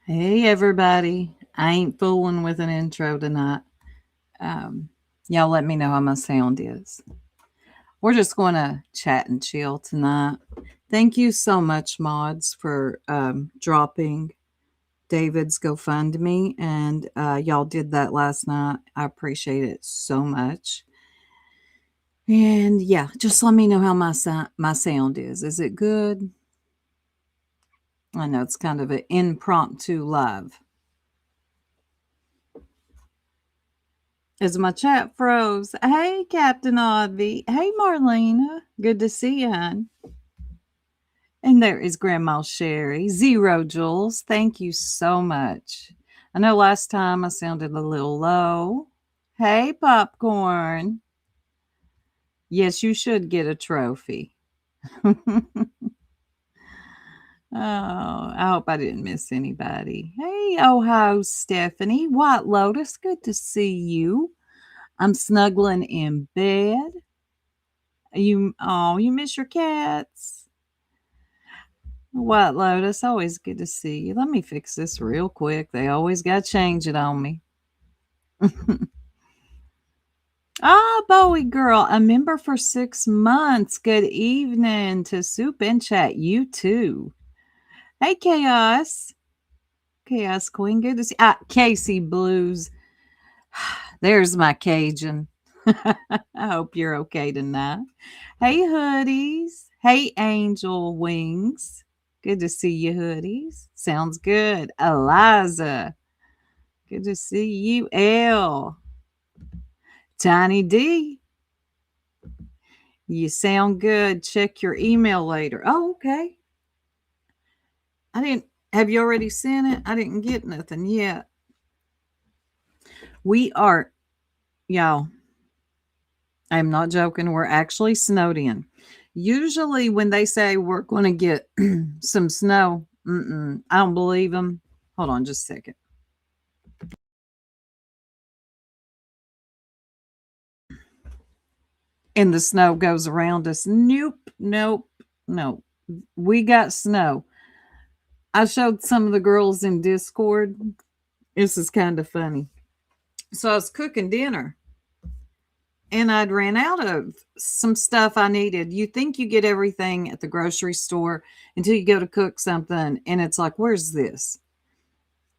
Hey, everybody. I ain't fooling with an intro tonight. Um, y'all let me know how my sound is. We're just going to chat and chill tonight. Thank you so much, Mods, for dropping David's GoFundMe. And y'all did that last night. I appreciate it so much. And yeah, just let me know how my sound is. Is it good? I know it's kind of an impromptu live. As my chat froze. Hey, Captain Oddby. Hey, Marlena. Good to see you, hon. And there is Grandma Sherry. Zero Jules. Thank you so much. I know last time I sounded a little low. Hey, Popcorn. Yes, you should get a trophy. Oh, I hope I didn't miss anybody. Hey, Ohio Stephanie. White Lotus. Good to see you. I'm snuggling in bed. You miss your cats. White Lotus, always good to see you. Let me fix this real quick. They always got to change it on me. Bowie girl, a member for 6 months. Good evening to Soup and Chat. You too. Hey, Chaos. Chaos Queen, good to see. Casey Blues. There's my Cajun. I hope you're okay tonight. Hey, Hoodies. Hey, Angel Wings. Good to see you, Hoodies. Sounds good. Eliza. Good to see you, L. Tiny D. You sound good. Check your email later. Oh, okay. I didn't. Have you already sent it? I didn't get nothing yet. We are, y'all. I'm not joking. We're actually snowed in. Usually, when they say we're going to get some snow, I don't believe them. Hold on just a second. And the snow goes around us. Nope, nope, nope. We got snow. I showed some of the girls in Discord. This is kind of funny. So I was cooking dinner and I'd ran out of some stuff I needed. You think you get everything at the grocery store until you go to cook something and it's like, where's this?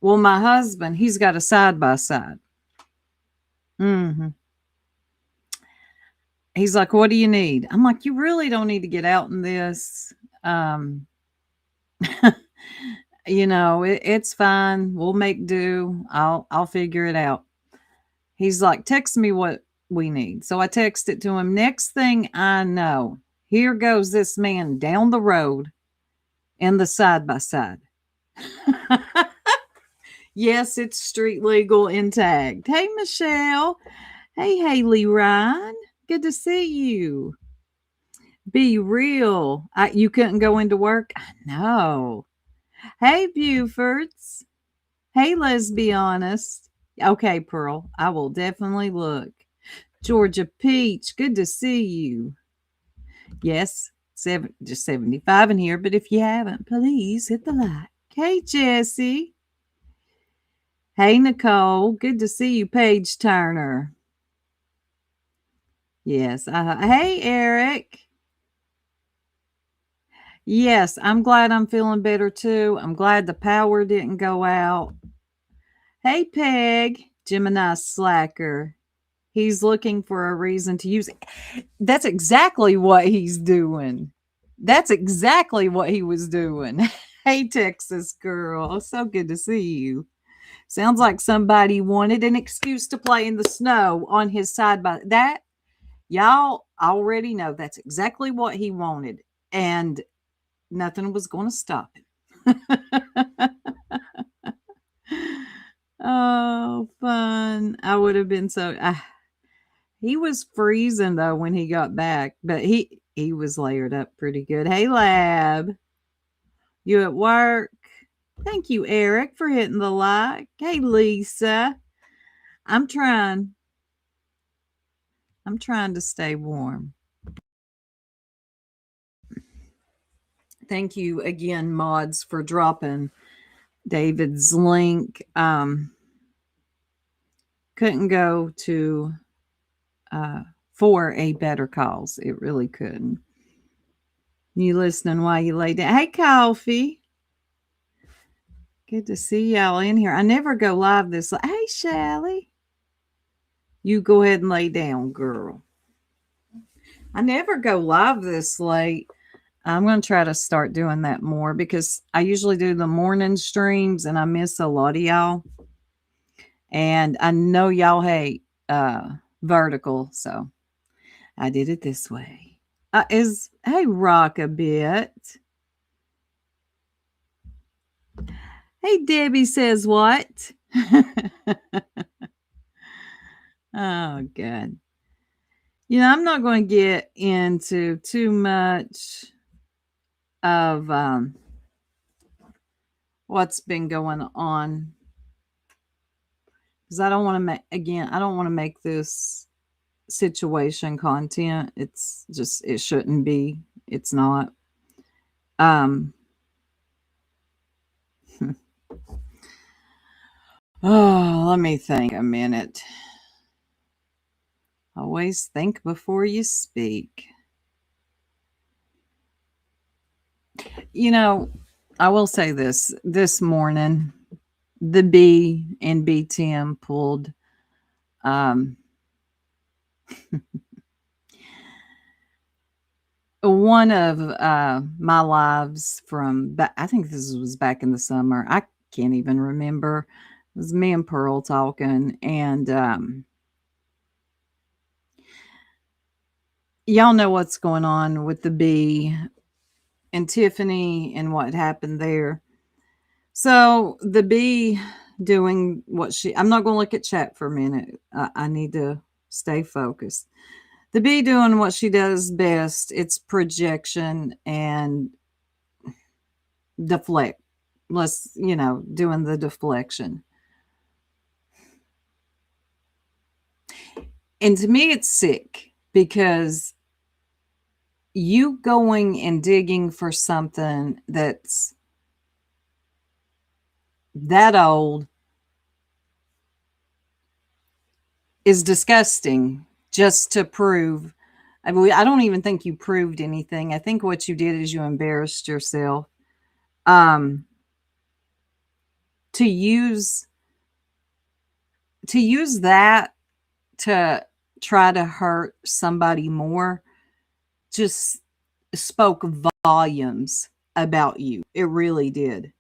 Well, my husband, he's got a side by side. He's like, what do you need? I'm like, you really don't need to get out in this. Um, it's fine. We'll make do. I'll figure it out. He's like, text me what we need. So I text it to him. Next thing I know, here goes this man down the road in the side by side. Yes, it's street legal and tagged. Hey, Michelle. Hey, Haley Ryan. Good to see you. Be real. You couldn't go into work? I know. Hey, Bufords. Hey, let's be honest. Okay, Pearl. I will definitely look. Georgia Peach. Good to see you. Yes, just 75 in here, but if you haven't, please hit the like. Hey, Jesse. Hey, Nicole. Good to see you, Paige Turner. Yes. Hey, Eric. Yes, I'm glad I'm feeling better too. I'm glad the power didn't go out. Hey, Peg. Gemini Slacker. He's looking for a reason to use it. That's exactly what he's doing. That's exactly what he was doing. Hey, Texas girl. So good to see you. Sounds like somebody wanted an excuse to play in the snow on his side by that. Y'all already know that's exactly what he wanted. And nothing was going to stop him. Oh, fun. I would have been so. He was freezing though when he got back, but he was layered up pretty good. Hey, Lab. You at work? Thank you, Eric, for hitting the like. Hey, Lisa. I'm trying. I'm trying to stay warm. Thank you again, mods, for dropping David's link couldn't go to for a better cause. It really couldn't. You listening while you lay down? Hey, Coffee. Good to see y'all in here. I never go live this. Hey, Shelly. You go ahead and lay down, girl. I never go live this late. I'm going to try to start doing that more because I usually do the morning streams and I miss a lot of y'all. And I know y'all hate vertical, so I did it this way. Hey, rock a bit. Hey, Debbie says what? Oh, good. You know, I'm not going to get into too much of what's been going on because I don't want to I don't want to make this situation content. It's just, it shouldn't be. It's not. Oh, let me think a minute. Always think before you speak. You know, I will say this morning, the B and BTM pulled one of my lives from I think this was back in the summer. I can't even remember. It was me and Pearl talking, and y'all know what's going on with the B and Tiffany and what happened there. So the B doing what I'm not going to look at chat for a minute. I need to stay focused. The B doing what she does best. It's projection and deflect. Doing the deflection. And to me, it's sick because you going and digging for something that's that old is disgusting just to prove. I don't even think you proved anything. I think what you did is you embarrassed yourself. To use that to try to hurt somebody more just spoke volumes about you. It really did.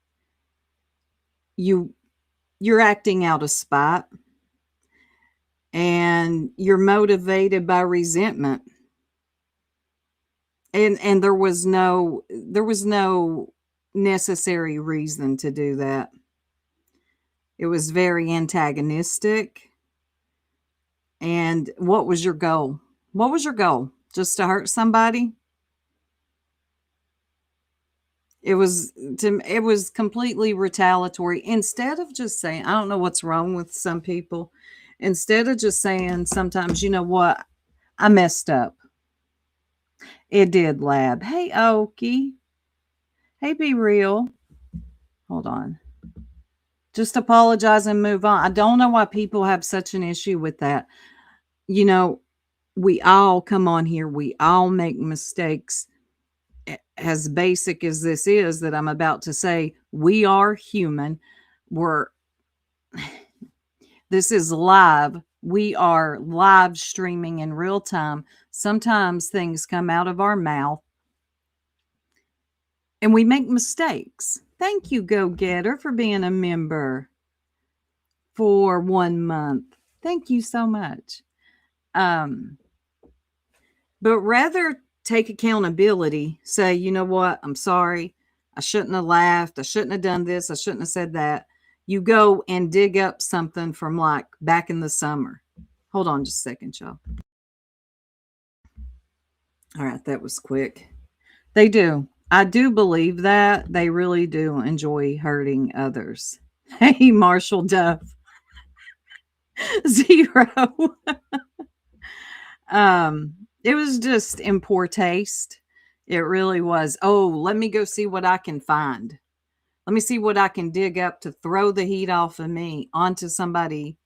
You're acting out of spite and you're motivated by resentment. And there was no necessary reason to do that. It was very antagonistic. And what was your goal? What was your goal? Just to hurt somebody? It was completely retaliatory. Instead of just saying, I don't know what's wrong with some people. Instead of just saying sometimes, you know what? I messed up. It did, Lab. Hey, Okie. Hey, Be Real. Hold on. Just apologize and move on. I don't know why people have such an issue with that. You know, we all come on here. We all make mistakes. As basic as this is that I'm about to say, we are human. This is live. We are live streaming in real time. Sometimes things come out of our mouth and we make mistakes. Thank you, Go Getter, for being a member for 1 month. Thank you so much. But rather take accountability, say, you know what? I'm sorry. I shouldn't have laughed. I shouldn't have done this. I shouldn't have said that. You go and dig up something from like back in the summer. Hold on just a second, y'all. All right, that was quick. They do. I do believe that. They really do enjoy hurting others. Hey, Marshall Duff. 0. It was just in poor taste. It really was. Oh, let me go see what I can find. Let me see what I can dig up to throw the heat off of me onto somebody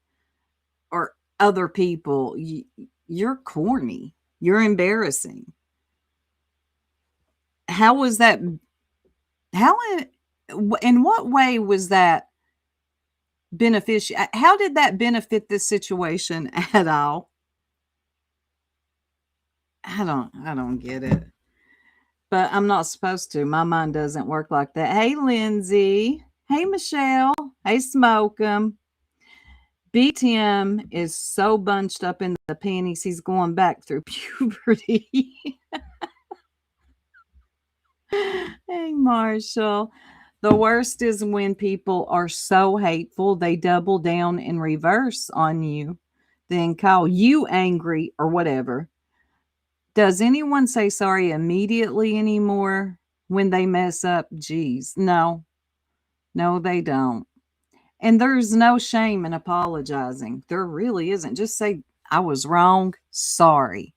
or other people. You're corny. You're embarrassing. How was that? How in what way was that beneficial? How did that benefit this situation at all? I don't get it. But I'm not supposed to. My mind doesn't work like that. Hey, Lindsay. Hey, Michelle. Hey, Smoke 'em. B Tim is so bunched up in the panties, he's going back through puberty. Hey, Marshall. The worst is when people are so hateful, they double down in reverse on you, then call you angry or whatever. Does anyone say sorry immediately anymore when they mess up? Geez, no, they don't. And there's no shame in apologizing. There really isn't. Just say, I was wrong. Sorry.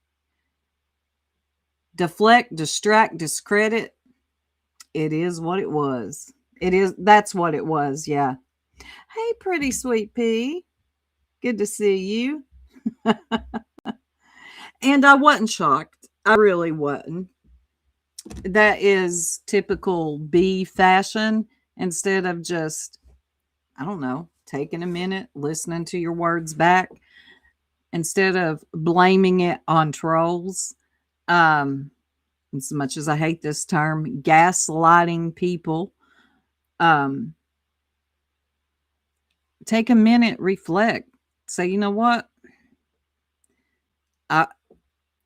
Deflect, distract, discredit. It is what it was. That's what it was. Yeah. Hey, pretty sweet pea. Good to see you. And I wasn't shocked. I really wasn't. That is typical B fashion. Instead of just, I don't know, taking a minute, listening to your words back, instead of blaming it on trolls. As much as I hate this term, gaslighting people, take a minute, reflect, say, you know what?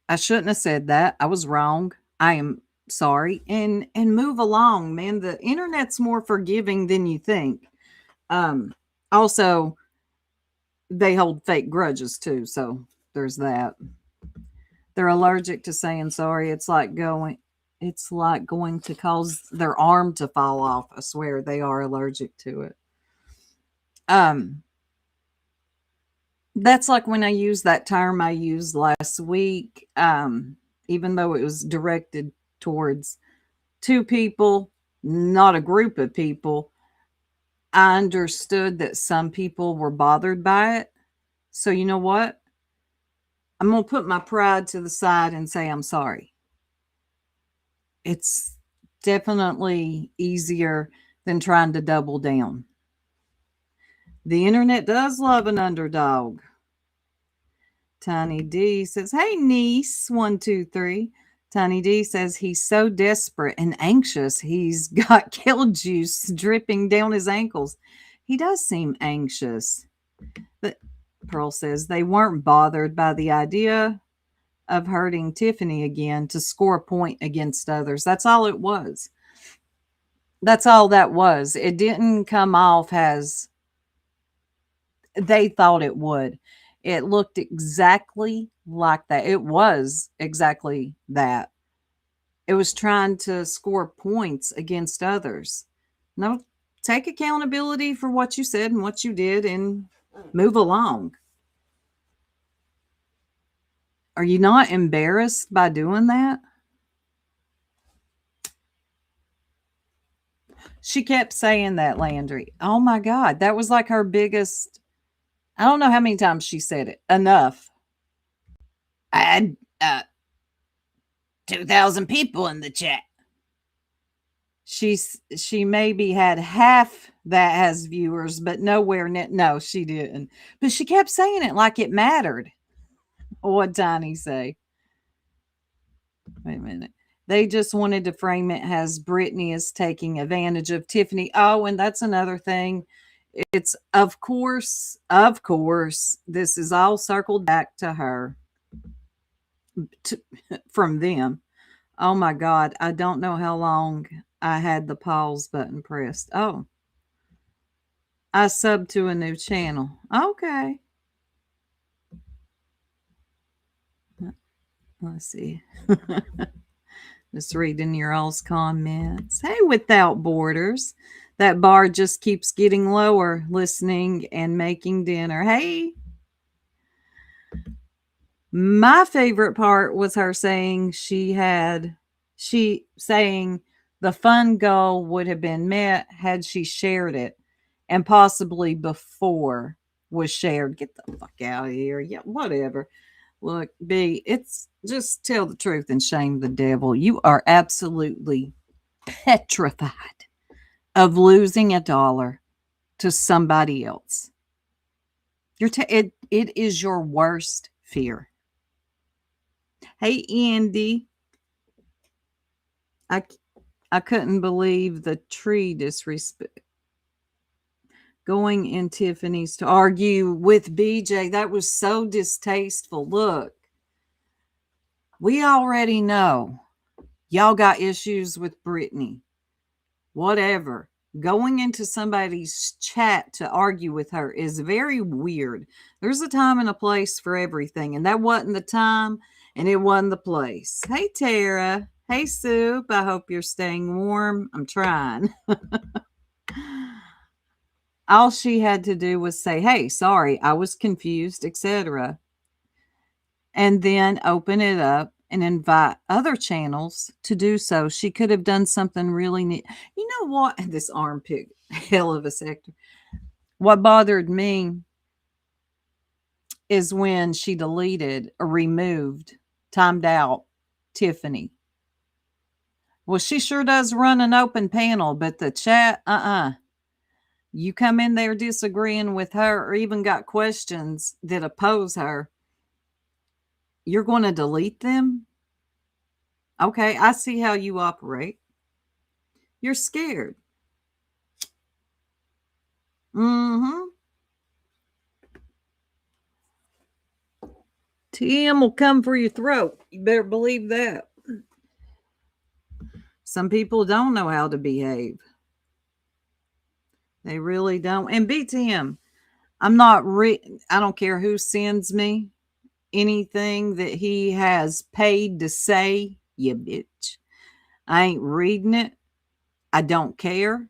I shouldn't have said that. I was wrong. I am sorry, and move along, man. The internet's more forgiving than you think. Also, they hold fake grudges too, so there's that. They're allergic to saying sorry. It's like going to cause their arm to fall off. I swear they are allergic to it. That's like when I used that term I used last week, even though it was directed towards two people, not a group of people. I understood that some people were bothered by it. So, you know what? I'm going to put my pride to the side and say I'm sorry. It's definitely easier than trying to double down. The internet does love an underdog. Tiny D says, hey, niece, 123. Tiny D says he's so desperate and anxious, he's got kale juice dripping down his ankles. He does seem anxious. But Pearl says they weren't bothered by the idea of hurting Tiffany again to score a point against others. That's all it was. That's all that was. It didn't come off as they thought it would. It looked exactly like that. It was exactly that. It was trying to score points against others. No, take accountability for what you said and what you did and move along. Are you not embarrassed by doing that? She kept saying that, Landry. Oh my God. That was like her biggest. I don't know how many times she said it. Enough. I had 2,000 people in the chat. She maybe had half that has viewers, but nowhere near. No, she didn't. But she kept saying it like it mattered. What Tiny say? Wait a minute. They just wanted to frame it as Brittany is taking advantage of Tiffany. Oh, and that's another thing. It's of course, this is all circled back to her from them. Oh my God. I don't know how long I had the pause button pressed. Oh, I subbed to a new channel. Okay. Let's see. Just reading your all's comments. Hey, Without Borders. That bar just keeps getting lower, listening and making dinner. Hey. My favorite part was her saying saying The fun goal would have been met had she shared it, and possibly before was shared. Get the fuck out of here. Yeah, whatever. Look, B, it's just tell the truth and shame the devil. You are absolutely petrified of losing $1 to somebody else. It is your worst fear. Hey, Andy. I couldn't believe the tree disrespect. Going in Tiffany's to argue with BJ, that was so distasteful. Look, we already know y'all got issues with Brittany. Whatever. Going into somebody's chat to argue with her is very weird. There's a time and a place for everything, and that wasn't the time, and it wasn't the place. Hey, Tara. Hey, Soup. I hope you're staying warm. I'm trying. All she had to do was say, hey, sorry, I was confused, etc. And then open it up and invite other channels to do so. She could have done something really neat. You know what? This armpit, hell of a sector. What bothered me is when she deleted or removed, timed out Tiffany. Well, she sure does run an open panel, but the chat, you come in there disagreeing with her or even got questions that oppose her, you're going to delete them? Okay, I see how you operate. You're scared. TM will come for your throat. You better believe that. Some people don't know how to behave. They really don't. And BTM, I don't care who sends me anything that he has paid to say, you bitch. I ain't reading it. I don't care.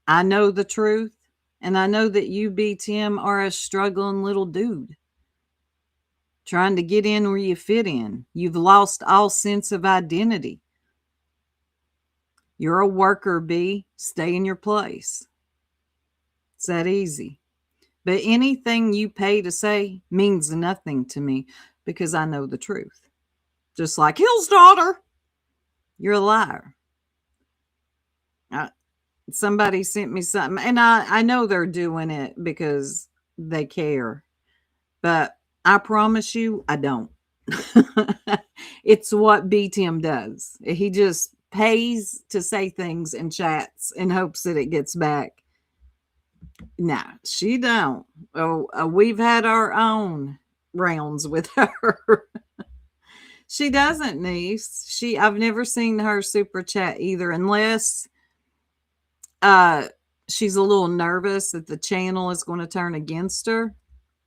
I know the truth. And I know that you, BTM, are a struggling little dude trying to get in where you fit in. You've lost all sense of identity. You're a worker, B. Stay in your place. It's that easy. But anything you pay to say means nothing to me because I know the truth. Just like Hill's daughter. You're a liar. Somebody sent me something, and I know they're doing it because they care. But I promise you, I don't. It's what BTM does. He just pays to say things in chats in hopes that it gets back. Nah, she don't. We've had our own rounds with her. She doesn't, niece. I've never seen her super chat either, unless she's a little nervous that the channel is going to turn against her.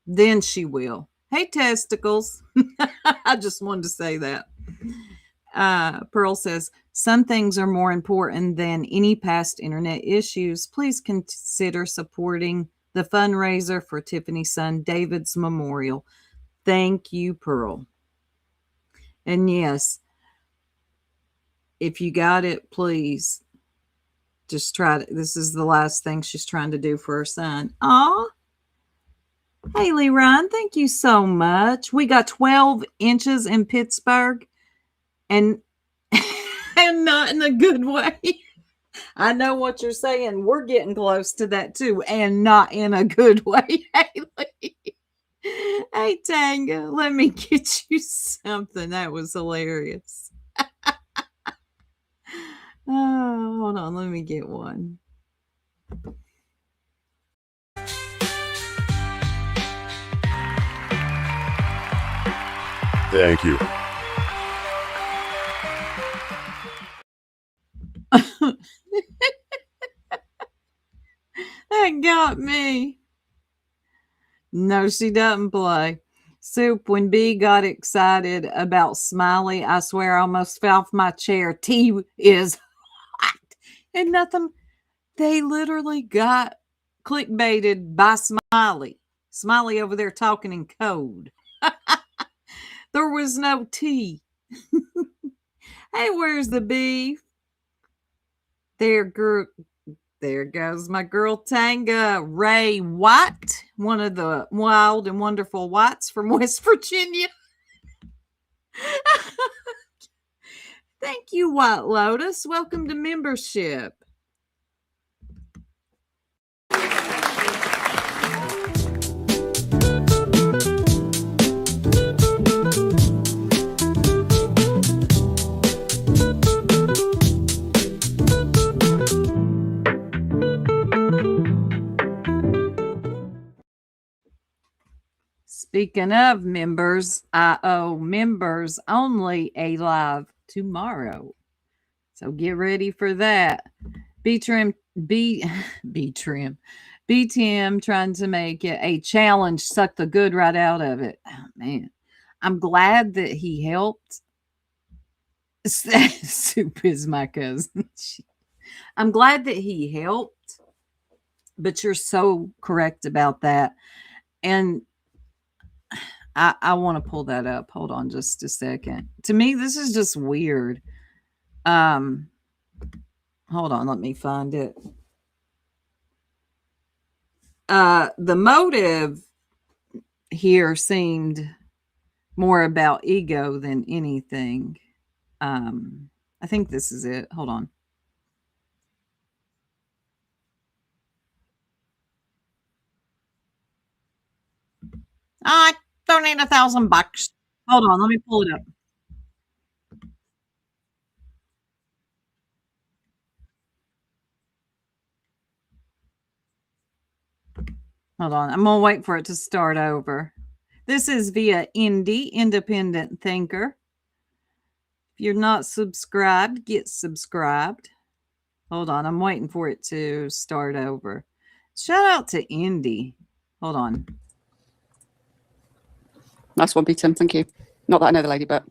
Then she will. Hey, testicles. I just wanted to say that. Pearl says, some things are more important than any past internet issues. Please consider supporting the fundraiser for Tiffany's son David's memorial. Thank you, Pearl. And yes, if you got it, please just try to. This is the last thing she's trying to do for her son. Aw. Haley Ryan, thank you so much. We got 12 inches in Pittsburgh, and not in a good way. I know what you're saying. We're getting close to that too, and not in a good way, Haley. Hey, Tanga, let me get you something. That was hilarious. Oh, hold on. Let me get one. Thank you. That got me. No, she doesn't play. Soup, when B got excited about Smiley, I swear I almost fell off my chair. T is hot. And nothing, they literally got clickbaited by Smiley. Smiley over there talking in code. There was no T. Hey, where's the beef? There goes my girl Tanga Ray White, one of the wild and wonderful Whites from West Virginia. Thank you, White Lotus. Welcome to membership. Speaking of members, I owe members only a live tomorrow. So get ready for that. B Tim trying to make it a challenge, suck the good right out of it. Oh, man. I'm glad that he helped. Soup is my cousin. I'm glad that he helped, but you're so correct about that. And I want to pull that up. Hold on just a second. To me, this is just weird. Hold on, let me find it. The motive here seemed more about ego than anything. I think this is it. Hold on. I donate $1,000. Hold on, let me pull it up. Hold on, I'm gonna wait for it to start over. This is via Independent Thinker. If you're not subscribed, get subscribed. Hold on, I'm waiting for it to start over. Shout out to Indy. Hold on. Nice one, B Tim. Thank you. Not that I know the lady, but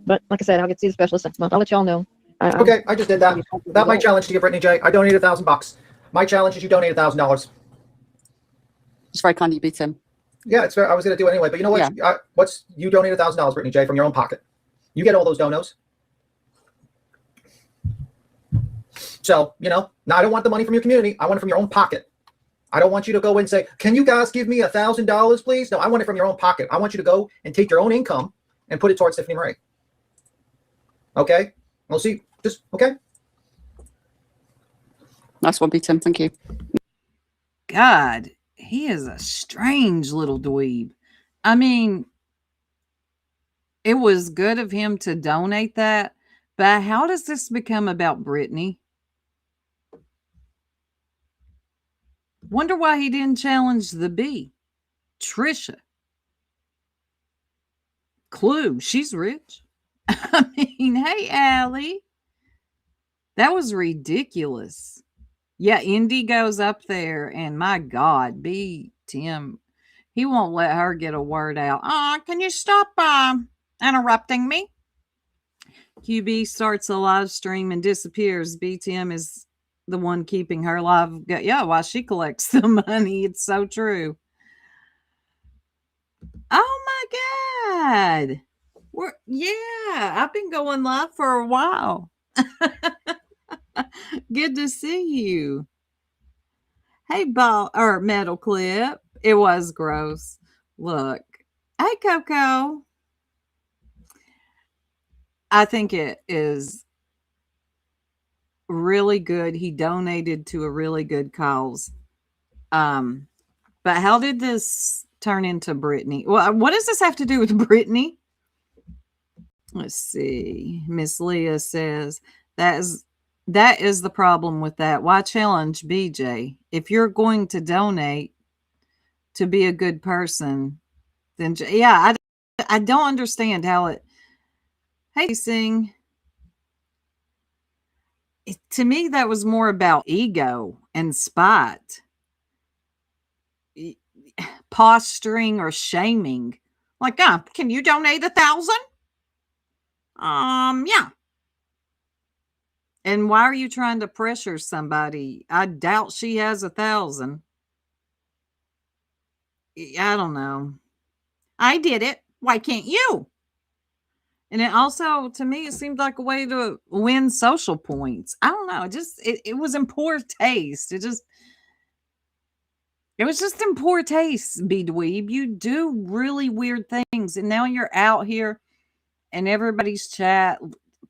like I said, I'll get to see the specialist next month. I'll let y'all know. Okay, I just did that. That's my challenge to you, Brittany J. I donated $1,000. My challenge is you donate $1,000. it's very kind of you, B Tim. Yeah, it's fair. I was going to do it anyway, but you know what? Yeah. You donated $1,000, Brittany J, from your own pocket. You get all those donos. So, now I don't want the money from your community. I want it from your own pocket. I don't want you to go and say, can you guys give me $1,000, please? No, I want it from your own pocket. I want you to go and take your own income and put it towards Tiffany Marie. Okay? We'll see. Just, okay? Nice one, B Tim. Thank you. God, he is a strange little dweeb. I mean, it was good of him to donate that, but how does this become about Brittany? Wonder why he didn't challenge the B. Trisha. Clue, she's rich. I mean, hey, Allie. That was ridiculous. Yeah, Indy goes up there, and my God, B. Tim, he won't let her get a word out. Can you stop interrupting me? QB starts a live stream and disappears. B. Tim is the one keeping her live. Yeah, while she collects the money. It's so true. Oh my God. I've been going live for a while. Good to see you. Hey, Metal Clip. It was gross. Look. Hey, Coco. I think it is really good. He donated to a really good cause. But how did this turn into Brittany? Well, what does this have to do with Brittany? Let's see. Miss Leah says that is the problem with that. Why challenge BJ? If you're going to donate to be a good person, then yeah, I don't understand how it. Hey, Sing. To me, that was more about ego and spite, posturing or shaming. Like, can you donate 1,000? Yeah. And why are you trying to pressure somebody? I doubt she has 1,000. I don't know. I did it. Why can't you? And it also, to me, it seemed like a way to win social points. I don't know. It was in poor taste. It was just in poor taste, B Dweeb. You do really weird things. And now you're out here and everybody's chat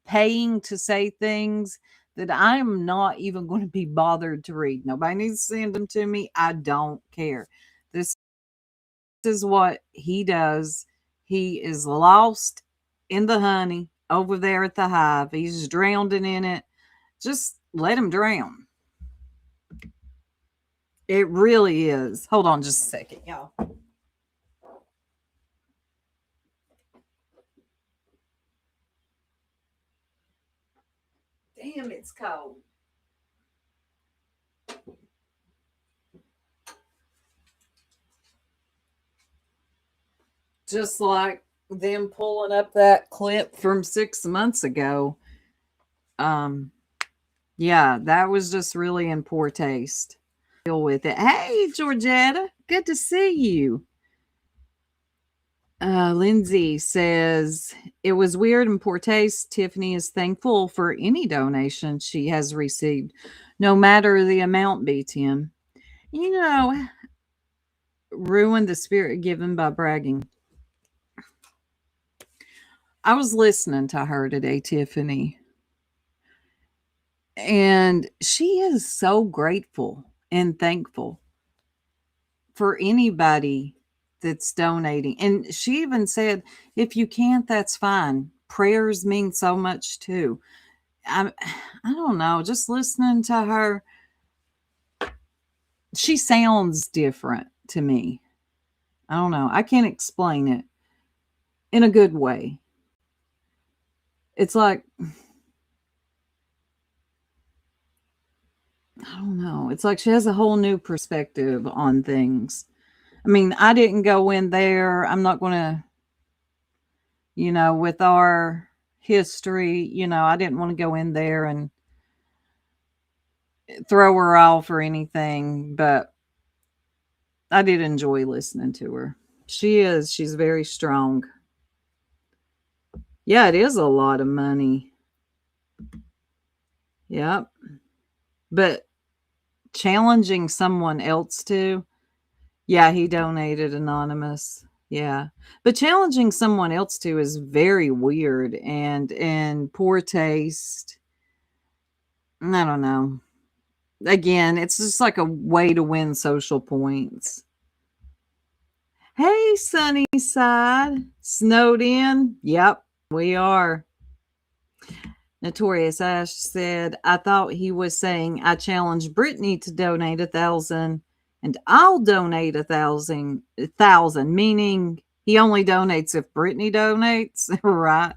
paying to say things that I'm not even going to be bothered to read. Nobody needs to send them to me. I don't care. This is what he does. He is lost in the honey over there at the hive. He's drowning in it. Just let him drown. It really is. Hold on just a second, y'all. Damn, it's cold. Just like them pulling up that clip from 6 months ago. Yeah, that was just really in poor taste. Deal with it. Hey, Georgetta, good to see you. Lindsay says it was weird and poor taste. Tiffany is thankful for any donation she has received, no matter the amount. BTM, you know, ruin the spirit given by bragging. I was listening to her today, Tiffany, and she is so grateful and thankful for anybody that's donating. And she even said, if you can't, that's fine. Prayers mean so much too. I don't know, just listening to her, she sounds different to me. I don't know. I can't explain it in a good way. It's like, I don't know. It's like she has a whole new perspective on things. I mean, I didn't go in there. I'm not going to, with our history, I didn't want to go in there and throw her off or anything, but I did enjoy listening to her. She's very strong. Yeah, it is a lot of money. Yep. But challenging someone else to, yeah, he donated anonymous. Yeah. But challenging someone else to is very weird and poor taste. I don't know. Again, it's just like a way to win social points. Hey, Sunnyside. Snowed in? Yep, we are. Notorious Ash said, I thought he was saying I challenged Brittany to donate 1,000 and I'll donate 1,000, meaning he only donates if Brittany donates, right?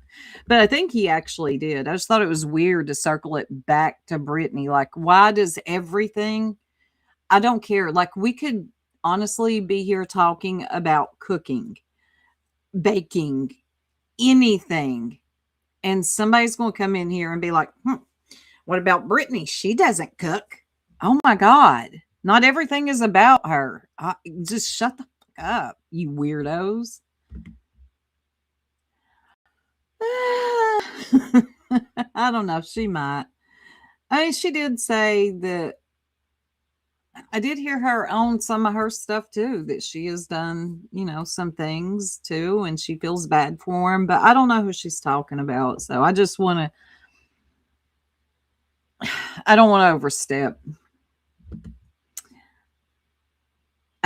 But I think he actually did. I just thought it was weird to circle it back to Brittany. Like, why does everything? I don't care. Like, we could honestly be here talking about cooking, baking, anything. And somebody's going to come in here and be like, what about Brittany? She doesn't cook. Oh my God. Not everything is about her. Just shut the fuck up, you weirdos. I don't know. She might. I mean, she did say that I did hear her on some of her stuff too, that she has done, some things too, and she feels bad for him, but I don't know who she's talking about. So I just I don't want to overstep.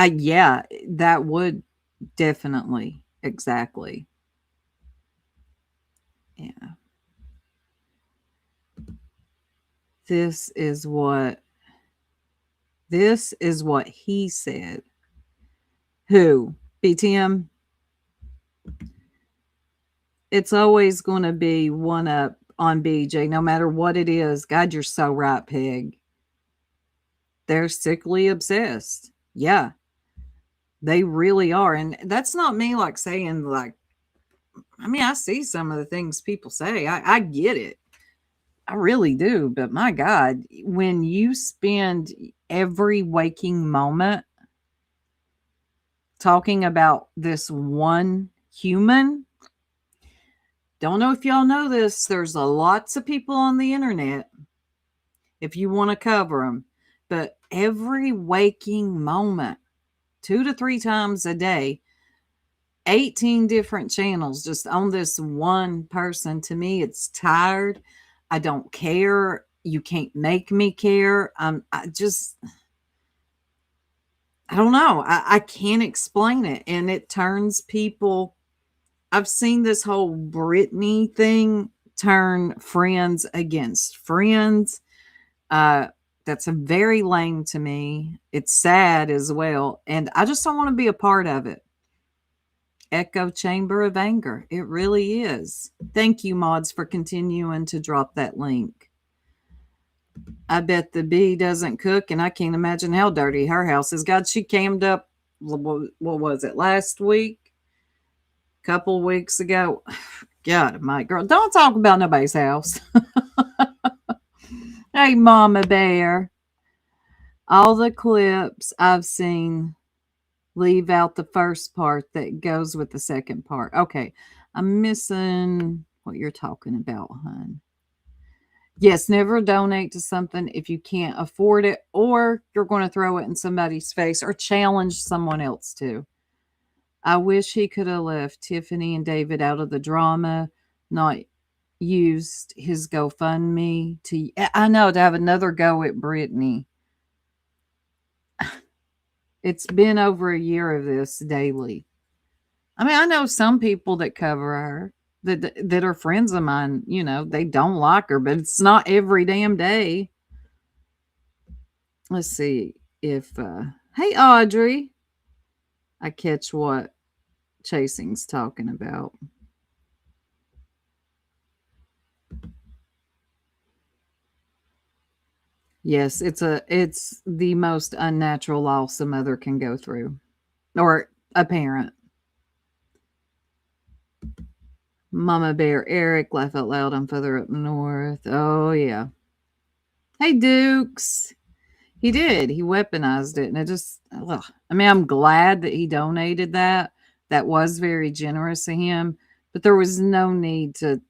Yeah, that would definitely. Exactly. Yeah. This is what he said. Who? BTM? It's always going to be one up on BJ, no matter what it is. God, you're so right, Peg. They're sickly obsessed. Yeah. They really are. And that's not me like saying like, I mean, I see some of the things people say. I get it. I really do. But my God, when you spend every waking moment talking about this one human, don't know if y'all know this. There's lots of people on the internet, if you want to cover them, but every waking moment, 2 to 3 times a day, 18 different channels just on this one person. To me, it's tired. I don't care. You can't make me care. I don't know. I can't explain it. And it turns people. I've seen this whole Britney thing turn friends against friends. That's a very lame to me. It's sad as well. And I just don't want to be a part of it. Echo chamber of anger. It really is. Thank you, mods, for continuing to drop that link. I bet the bee doesn't cook, and I can't imagine how dirty her house is. God, she cammed up, what was it, last week? Couple weeks ago. God, my girl, don't talk about nobody's house. Hey, Mama Bear. All the clips I've seen leave out the first part that goes with the second part. Okay, I'm missing what you're talking about, hon. Yes, never donate to something if you can't afford it, or you're going to throw it in somebody's face or challenge someone else to. I wish he could have left Tiffany and David out of the drama, not used his GoFundMe to, I know, to have another go at Britney. It's been over a year of this daily. I mean, I know some people that cover her that are friends of mine, you know, they don't like her, but it's not every damn day. Let's see if, hey, Audrey, I catch what Chasing's talking about. Yes, it's the most unnatural loss a mother can go through, or a parent. Mama Bear Eric, laugh out loud. I'm further up north. Oh yeah. Hey Dukes. He did. He weaponized it, and it just. Ugh. I mean, I'm glad that he donated that. That was very generous of him, but there was no need to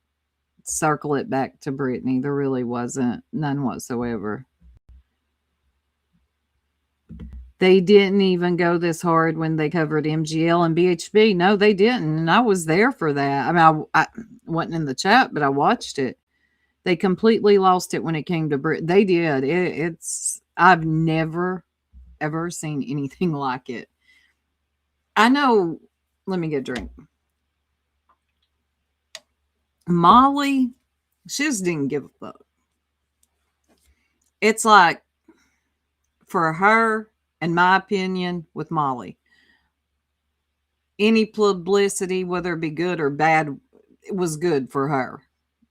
circle it back to Britney. There really wasn't, none whatsoever. They didn't even go this hard when they covered MGL and BHB. No, they didn't. And I was there for that. I mean, I wasn't in the chat, but I watched it. They completely lost it when it came to Brit. They did. I've never, ever seen anything like it. I know. Let me get a drink. Molly, she just didn't give a fuck. It's like, for her, in my opinion, with Molly, any publicity, whether it be good or bad, it was good for her.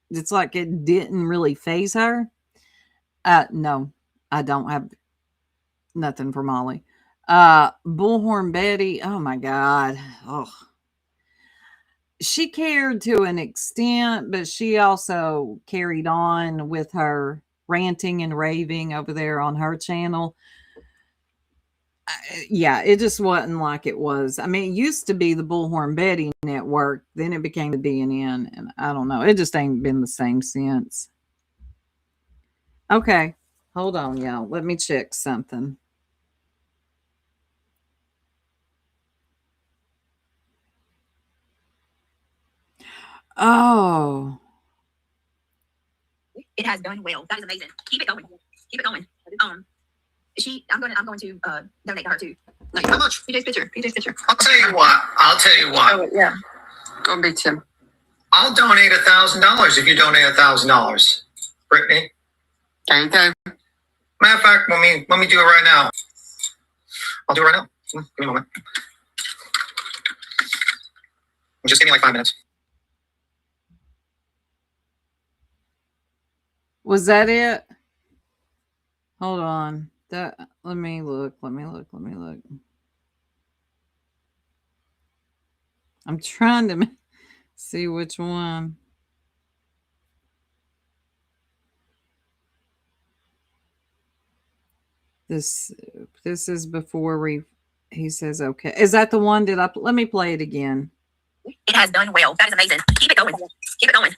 It's like it didn't really faze her. No, I don't have nothing for Molly. Bullhorn Betty, oh my God. Oh. She cared to an extent, but she also carried on with her ranting and raving over there on her channel. Yeah, it just wasn't like it was. I mean, it used to be the Bullhorn Betty network. Then it became the BNN. And I don't know. It just ain't been the same since. Okay. Hold on, y'all. Let me check something. Oh. It has done well. That is amazing. Keep it going. Keep it going. I'm going to donate to her too. Like, how much? PJ's picture. I'll tell you what. Oh, yeah. Go and beat him. I'll donate $1,000 if you donate $1,000, Brittany. There you go. Matter of fact, let me do it right now. I'll do it right now. Give me a moment. Just give me like 5 minutes. Was that it? Hold on. Let me look. I'm trying to see which one. This is before he says okay. Is that the one? Let me play it again. It has done well. That is amazing. Keep it going. Keep it going.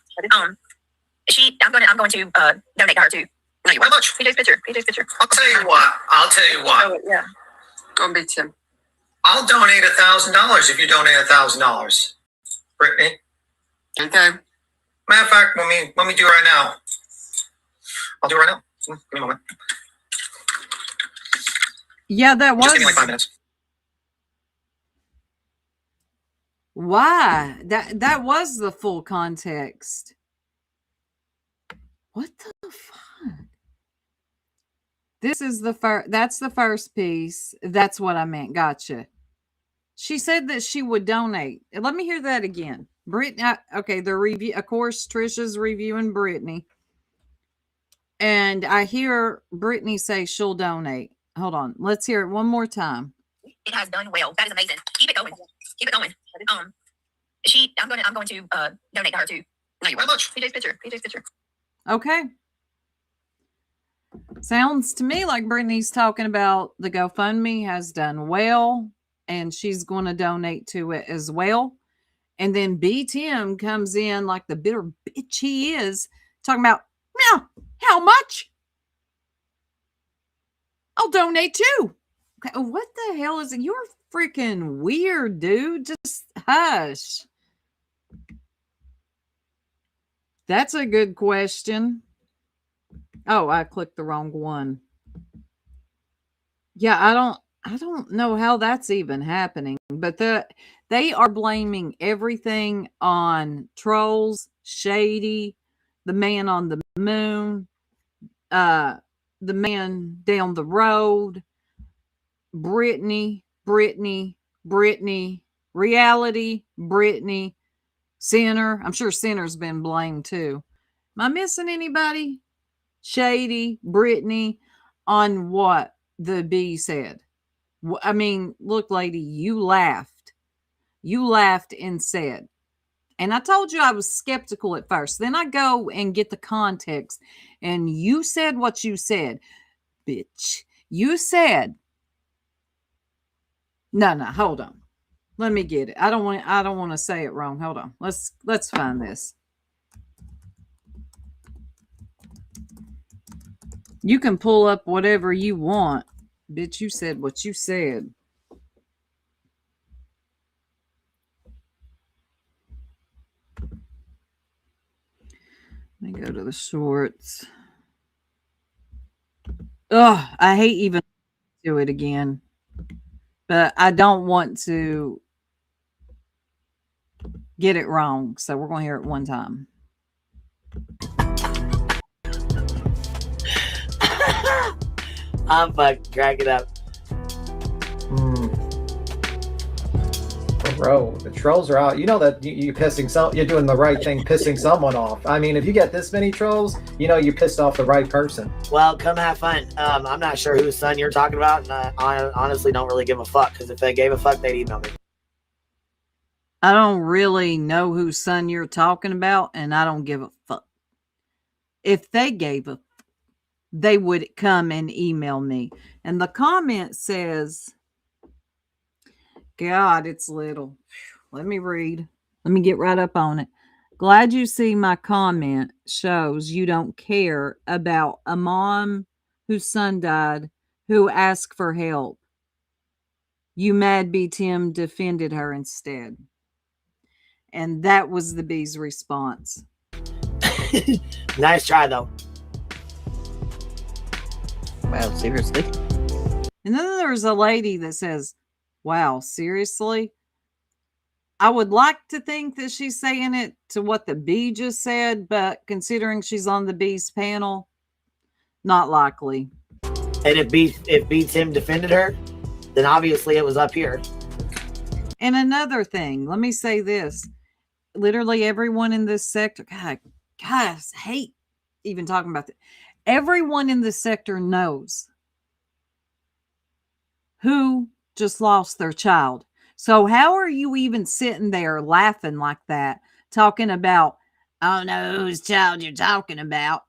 I'm going to donate to her too. Thank you very much. PJ's picture. PJ's picture. I'll tell you what. Oh yeah. Go and be Tim. I'll donate $1,000 if you donate $1,000. Brittany. Okay. Matter of fact, let me do it right now. I'll do it right now. Give me a moment. Yeah, that Just give me like 5 was minutes. why. That was the full context. What the fuck? This is the first. That's the first piece. That's what I meant. Gotcha. She said that she would donate. Let me hear that again. Brittany. Okay, the review. Of course, Trisha's reviewing Brittany, and I hear Brittany say she'll donate. Hold on. Let's hear it one more time. It has done well. That is amazing. Keep it going. Keep it going. I'm going to donate to her too. Thank you very much. PJ's picture. PJ's picture. Okay. Sounds to me like Brittany's talking about the GoFundMe has done well, and she's going to donate to it as well. And then B. Tim comes in like the bitter bitch he is, talking about, yeah, how much? I'll donate too. Okay, what the hell is it? You're freaking weird, dude. Just hush. That's a good question. Oh, I clicked the wrong one. Yeah, I don't know how that's even happening, but they are blaming everything on trolls, Shady, the man on the moon, the man down the road, Brittany, reality, Brittany, Sinner. I'm sure Sinner's been blamed too. Am I missing anybody? Shady, Brittany, on what the bee said. I mean, look, lady, you laughed. You laughed and said, and I told you I was skeptical at first. Then I go and get the context, and you said what you said, bitch. You said, no, hold on. Let me get it. I don't want to say it wrong. Hold on. Let's find this. You can pull up whatever you want. Bitch, you said what you said. Let me go to the shorts. Oh, I hate even do it again. But I don't want to get it wrong. So we're going to hear it one time. I'm fucking cracking up. Bro, the trolls are out. You know that you're doing the right thing, pissing someone off. I mean, if you get this many trolls, you know you pissed off the right person. Well, come have fun. I'm not sure whose son you're talking about, and I honestly don't really give a fuck, because if they gave a fuck, they'd email me. I don't really know whose son you're talking about, and I don't give a fuck. If they gave a fuck, they would come and email me. And the comment says, God, it's little. Let me read. Let me get right up on it. Glad you see my comment shows you don't care about a mom whose son died who asked for help. You mad B. Tim defended her instead. And that was the bee's response. Nice try, though. Wow, seriously. And then there's a lady that says, wow, seriously? I would like to think that she's saying it to what the bee just said, but considering she's on the bee's panel, not likely. And if B. Tim defended her, then obviously it was up here. And another thing, let me say this. Literally everyone in this sector, God, I hate even talking about that. Everyone in this sector knows who just lost their child. So how are you even sitting there laughing like that, talking about, I don't know whose child you're talking about?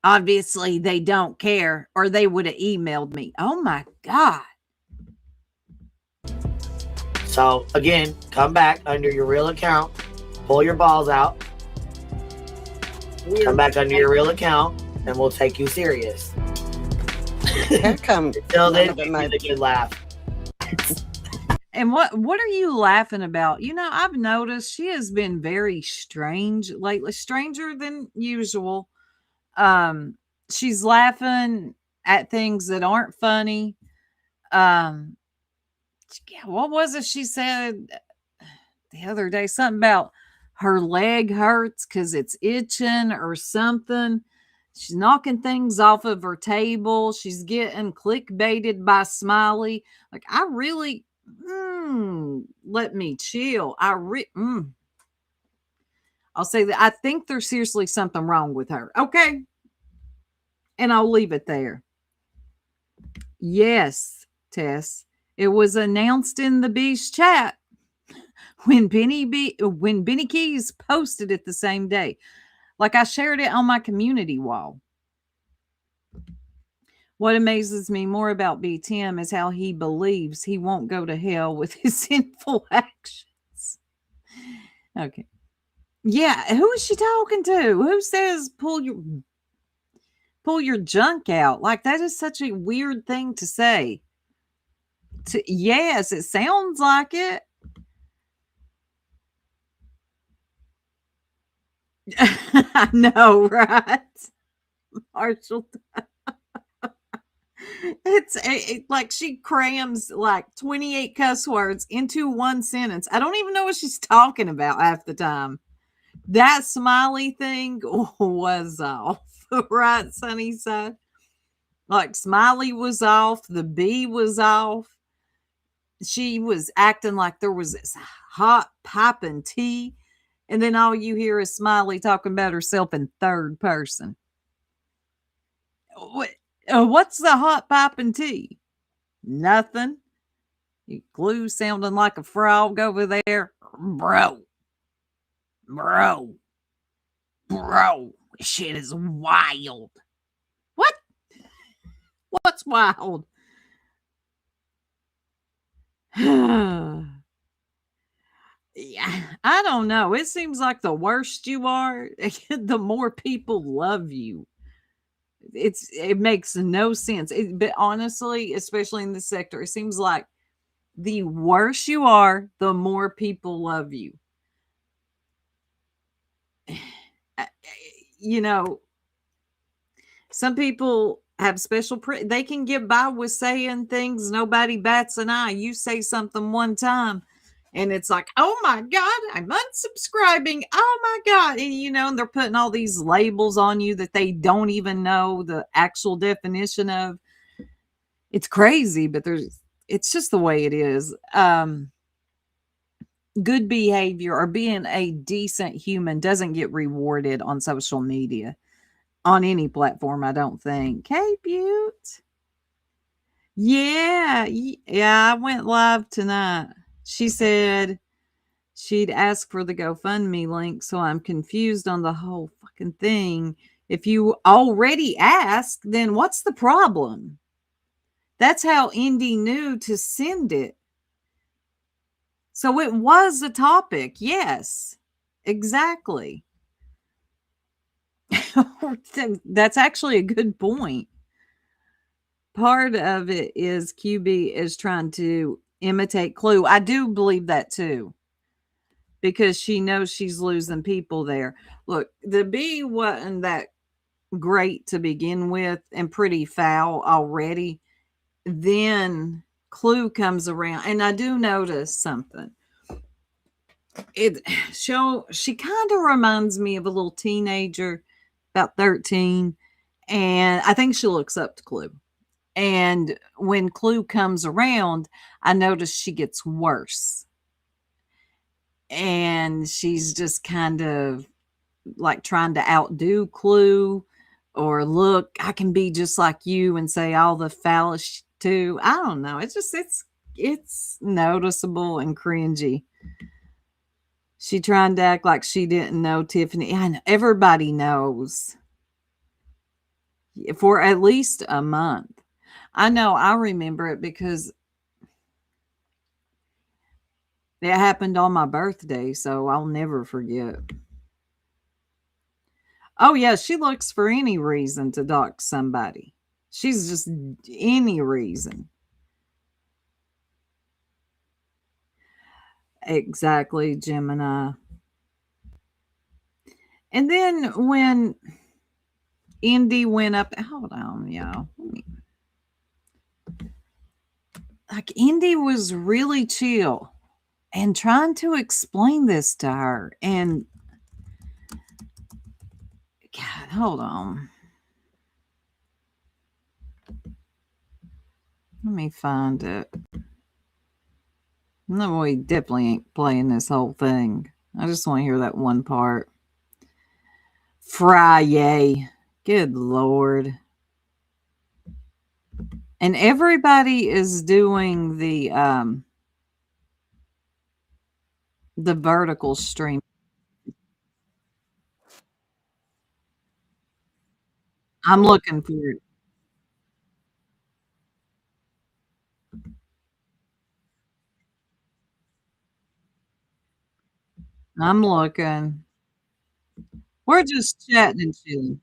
Obviously, they don't care, or they would have emailed me. Oh my God. So again, come back under your real account, pull your balls out, come back under your real account, and we'll take you serious. How come Until none then, of give them me are- the good laugh. And what are you laughing about? You know, I've noticed she has been very strange lately, stranger than usual. She's laughing at things that aren't funny. Yeah, what was it she said the other day? Something about her leg hurts because it's itching or something. She's knocking things off of her table. She's getting clickbaited by Smiley. Like, I really, let me chill. I'll say that I think there's seriously something wrong with her. Okay. And I'll leave it there. Yes, Tess. It was announced in the Bee's chat when Benny Keys posted it the same day. Like, I shared it on my community wall. What amazes me more about B. Tim is how he believes he won't go to hell with his sinful actions. Okay. Yeah, who is she talking to? Who says pull your junk out? Like, that is such a weird thing to say. Yes, it sounds like it. I know, right? Marshall. It's like she crams like 28 cuss words into one sentence. I don't even know what she's talking about half the time. That Smiley thing was off, right, Sunnyside? Like, Smiley was off, the bee was off. She was acting like there was this hot piping tea, and then all you hear is Smiley talking about herself in third person. What's the hot piping tea? Nothing. Glue sounding like a frog over there. Bro. Shit is wild. What? What's wild? Yeah, I don't know. It seems like the worse you are, the more people love you. It makes no sense. But honestly, especially in this sector, it seems like the worse you are, the more people love you. You know, some people have special they can get by with saying things nobody bats an eye. You say something one time and it's like, oh my God, I'm unsubscribing. Oh my God. And and they're putting all these labels on you that they don't even know the actual definition of. It's crazy, but it's just the way it is. Good behavior or being a decent human doesn't get rewarded on social media, on any platform, I don't think. Hey, Butte. Yeah, I went live tonight. She said she'd ask for the GoFundMe link, so I'm confused on the whole fucking thing. If you already asked, then what's the problem? That's how Indy knew to send it. So it was a topic. Yes, exactly. That's actually a good point. Part of it is QB is trying to imitate Clue. I do believe that too, because she knows she's losing people there. Look, the bee wasn't that great to begin with and pretty foul already. Then Clue comes around, and I do notice something. She kind of reminds me of a little teenager, about 13, and I think she looks up to Clue. And when Clue comes around, I notice she gets worse, and she's just kind of like trying to outdo Clue, or look, I can be just like you and say all the foolish too. I don't know. It's noticeable and cringy. She trying to act like she didn't know Tiffany. I know everybody knows for at least a month. I know I remember it because It happened on my birthday, so I'll never forget. Oh, yeah, she looks for any reason to dox somebody. She's just any reason. Exactly, Gemini. And then when Indy went up, hold on, y'all. Like, Indy was really chill and trying to explain this to her. And God, hold on. Let me find it. No, we definitely ain't playing this whole thing. I just want to hear that one part. Friday. Good Lord. And everybody is doing the vertical stream. I'm looking for it. I'm looking. We're just chatting and chilling.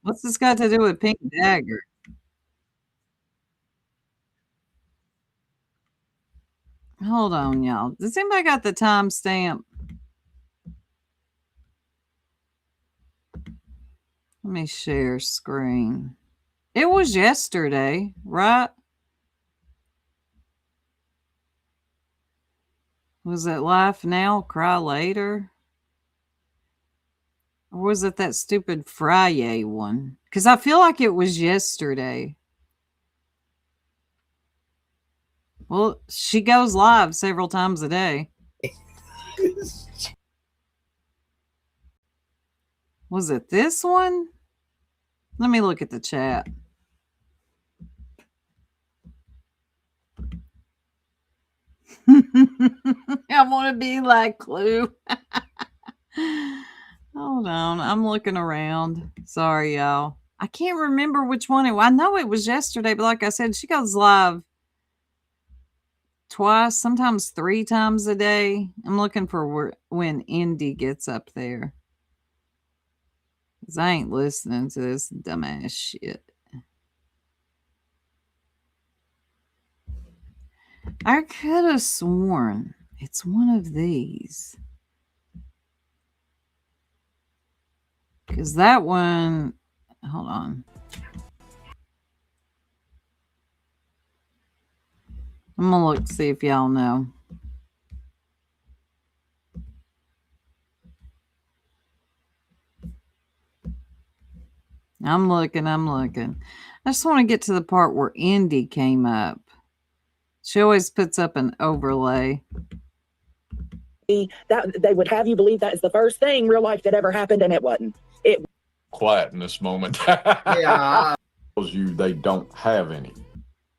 What's this got to do with Pink Dagger? Hold on, y'all. Does anybody got the timestamp? Let me share screen. It was yesterday, right? Was it Laugh Now, Cry Later? Or was it that stupid Friday one? Because I feel like it was yesterday. Well, she goes live several times a day. Was it this one? Let me look at the chat. I want to be like Clue. Hold on. I'm looking around. Sorry, y'all. I can't remember which one it was. I know it was yesterday, but like I said, she goes live twice, sometimes 3 times a day. I'm looking for when Indy gets up there. Because I ain't listening to this dumbass shit. I could have sworn it's one of these. Because that one, hold on. I'm going to look to see if y'all know. I'm looking. I just want to get to the part where Indy came up. She always puts up an overlay. That they would have you believe that is the first thing real life that ever happened, and it wasn't. It quiet in this moment. Yeah. Tells you they don't have any.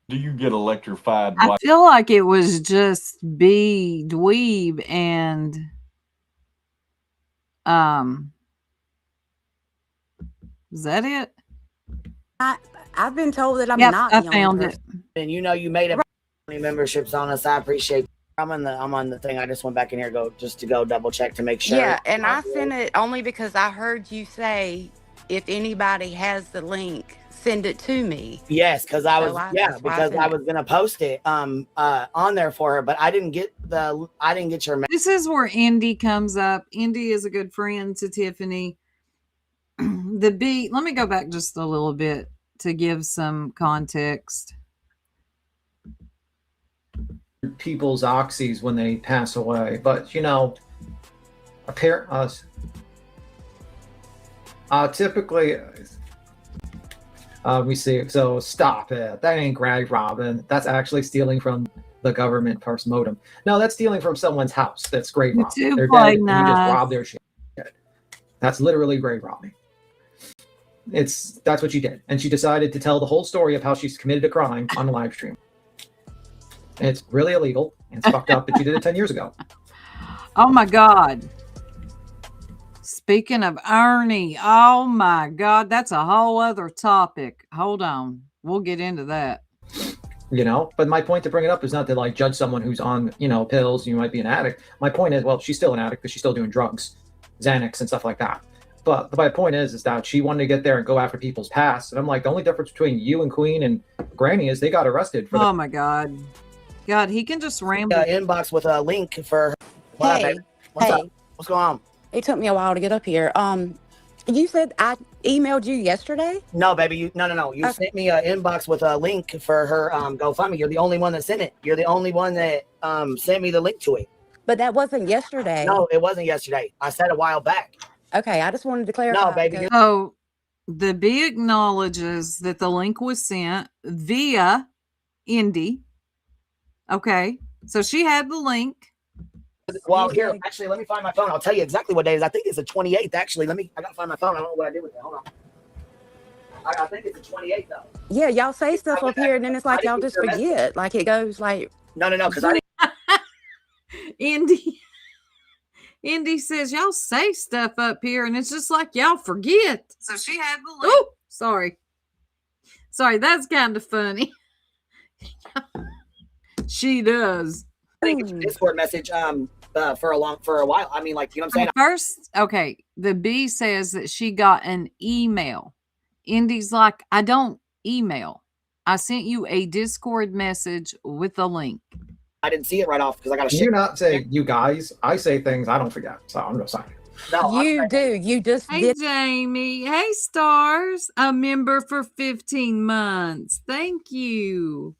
Do you get electrified? I feel like it was just B Dweeb and is that it? I've been told that I'm Yep, not. I the found only it. person. And you know you made it. Memberships on us. I appreciate it. I'm on the thing. I just went back in here to go double check to make sure. Yeah, and I sent it only because I heard you say if anybody has the link, send it to me. Yes, because I was that's why I was gonna post it on there for her, but I didn't get your This is where Indy comes up. Indy is a good friend to Tiffany. The B, let me go back just a little bit to give some context. People's oxys when they pass away, but you know, typically we see. So stop it. That ain't grave robbing. That's actually stealing from the government first modem. No, that's stealing from someone's house. That's grave robbing. They're dead. And you just rob their shit. That's literally grave robbing. That's what she did, and she decided to tell the whole story of how she's committed a crime on a live stream. And it's really illegal. And it's fucked up that you did it 10 years ago. Oh my God. Speaking of Ernie, oh my God, that's a whole other topic. Hold on. We'll get into that. You know, but my point to bring it up is not to like judge someone who's on, you know, pills. You might be an addict. My point is, well, she's still an addict because she's still doing drugs, Xanax and stuff like that. But my point is that she wanted to get there and go after people's past. And I'm like, the only difference between you and Queen and Granny is they got arrested for Oh my God. God, he can just ramble. Inbox with a link for. What up, Hey, baby? What's hey. up? What's going on? It took me a while to get up here. You said I emailed you yesterday? No, baby. No. You sent me an inbox with a link for her GoFundMe. You're the only one that sent it. You're the only one that sent me the link to it. But that wasn't yesterday. No, it wasn't yesterday. I said a while back. Okay, I just wanted to clarify. No, baby. because- Oh, the B acknowledges that the link was sent via Indy. Okay. So she had the link. Well, here, actually, let me find my phone. I'll tell you exactly what day it is. I think it's the 28th, actually. I gotta find my phone. I don't know what I did with it. Hold on. I think it's the 28th, though. Yeah, y'all say stuff up here, and then it's like y'all just forget. Like it goes like. No, because I didn't. Indy says y'all say stuff up here, and it's just like y'all forget. So she had the link. Oh, sorry, that's kind of funny. She does. I think it's a Discord message for a while. I mean, like, you know what I'm saying? First, okay, the B says that she got an email. Indy's like, I don't email. I sent you a Discord message with a link. I didn't see it right off because I got to Do you not say you guys? I say things I don't forget, so I'm just saying. No, You do. You just Hey, did. Jamie. Hey, Stars. A member for 15 months. Thank you.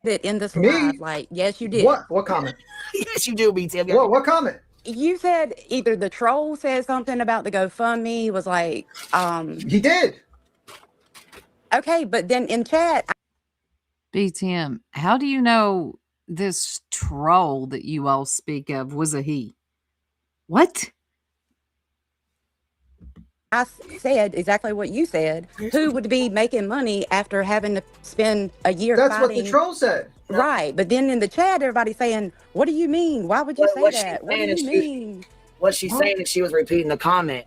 It in this Me? live. Like, yes, you did. What comment? Yes, you do, BT. What comment? You said either the troll said something about the GoFundMe was like, He did. okay, but then in chat, B Tim, how do you know this troll that you all speak of was a he? What? I said exactly what you said. Who would be making money after having to spend a year That's fighting? what the troll said. Right, but then in the chat, everybody's saying, "What do you mean? Why would you What say she's that? What do saying you is mean?" What she's saying is she was repeating the comment.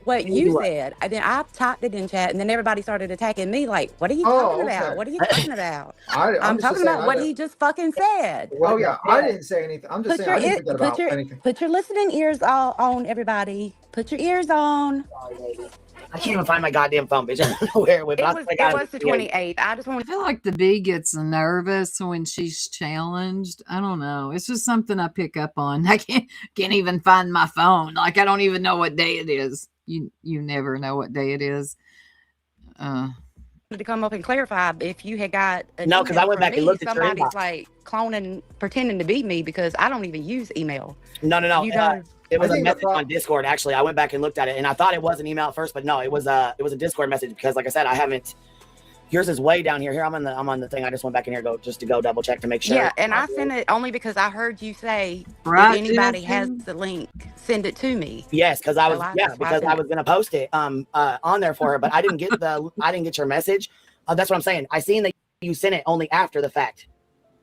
What you said. And then I typed it in chat, and then everybody started attacking me. Like, "What are you talking about? okay. What are you talking about?" I'm I'm just talking saying, about what he just fucking said. Oh yeah, I didn't say anything. I'm just Put saying I your, didn't forget about anything. put your listening ears all on, everybody. Put your ears on. I can't even find my goddamn phone, bitch. I don't know where it went. It but I was, think it I was the 28th. I just I want to. feel like the bee gets nervous when she's challenged. I don't know. It's just something I pick up on. I can't even find my phone. Like I don't even know what day it is. You never know what day it is. To come up and clarify if you had got No, 'cause I went back and looked at your somebody's inbox. like cloning, pretending to be me because I don't even use email. No. You don't. It was I a think the message on Discord. Actually, I went back and looked at it, and I thought it was an email at first, but no, it was a Discord message because, like I said, I haven't. Yours is way down here. Here I'm on the thing. I just went back in here to go double check to make sure. Yeah, and I sent it only because I heard you say Right, if anybody has Justin? the link, send it to me. Yes, because I was that's why because I was gonna post it on there for her, but I didn't get your message. That's what I'm saying. I seen that you sent it only after the fact.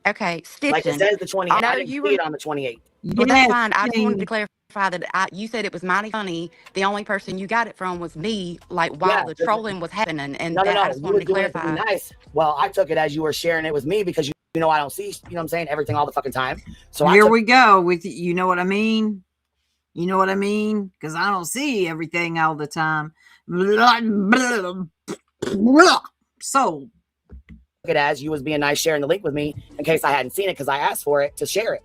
Okay, stitching. Like it says the 28th. No, I didn't you see were- it on the 28th. Well, that's Yes, fine. I just wanted to Jamie. clarify that you said it was mighty funny. The only person you got it from was me, like while Yeah, the just- trolling was happening. And No. I just You wanted were to doing it to clarify. be nice. Well, I took it as you were sharing it with me because you know I don't see, you know what I'm saying, everything all the fucking time. So Here I took, we go with you know what I mean? You know what I mean? Because I don't see everything all the time. So it as you was being nice sharing the link with me in case I hadn't seen it because I asked for it to share it.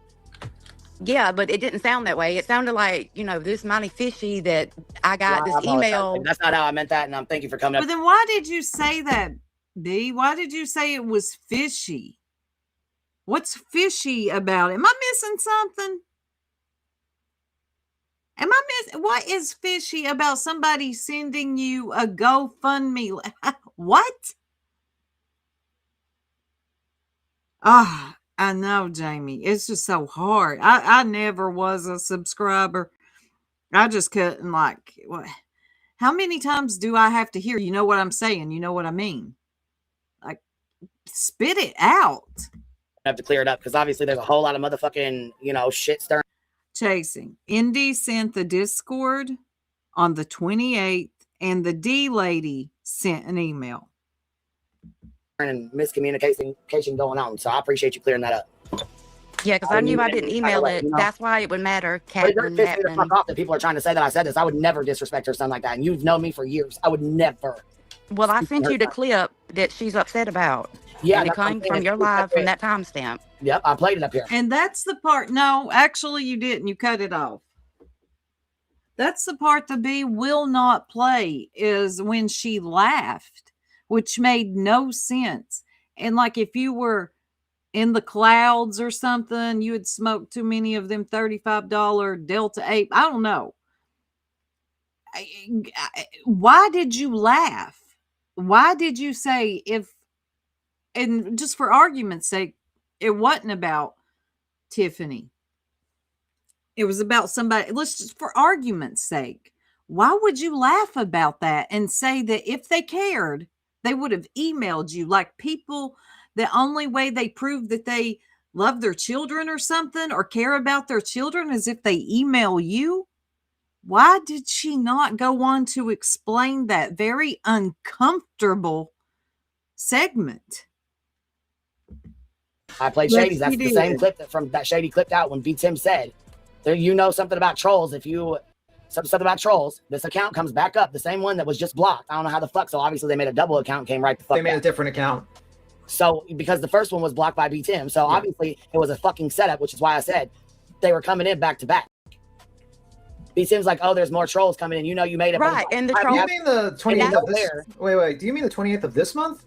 Yeah, but it didn't sound that way. It sounded like, this mighty fishy that I got Well, I this apologize. email. That's not how I meant that, and thank you for coming but up. then why did you say that, B? Why did you say it was fishy? What's fishy about it? Am I missing something? What is fishy about somebody sending you a GoFundMe? What? Ah, I know, Jamie. It's just so hard. I never was a subscriber. I just couldn't what? How many times do I have to hear, you know what I'm saying? You know what I mean? Like, spit it out. I have to clear it up because obviously there's a whole lot of motherfucking, shit stirring. Chasing. Indy sent the Discord on the 28th, and the D lady sent an email. And miscommunication going on. So I appreciate you clearing that up. Yeah, because I knew I didn't email it. That's why it would matter. But it doesn't Catherine piss me the fuck off that people are trying to say that I said this. I would never disrespect her son like that. And you've known me for years. I would never. Well, I sent you the clip that she's upset about. Yeah, and it came from your live from that timestamp. Yep, I played it up here. And that's the part. No, actually, you didn't. You cut it off. That's the part the B will not play, is when she laughed, which made no sense. And like if you were in the clouds or something, you had smoked too many of them $35 Delta 8. I don't know. Why did you laugh? Why did you say and just for argument's sake, it wasn't about Tiffany. It was about somebody. Let's just, for argument's sake, why would you laugh about that and say that if they cared, they would have emailed you? Like people, the only way they prove that they love their children or something or care about their children is if they email you. Why did she not go on to explain that very uncomfortable segment? I played Shady. That's the same clip that Shady clipped out when B Tim said, you know something about trolls. If you something about trolls, this account comes back up. The same one that was just blocked. I don't know how the fuck. So obviously they made a double account and came right the fuck They made back. a different account. So because the first one was blocked by B Tim. So obviously it was a fucking setup, which is why I said they were coming in back to back. B Tim's like, oh, there's more trolls coming in. You know, you made it. Right. And the Do troll. you mean the 28th of this? Wait. Do you mean the 28th of this month?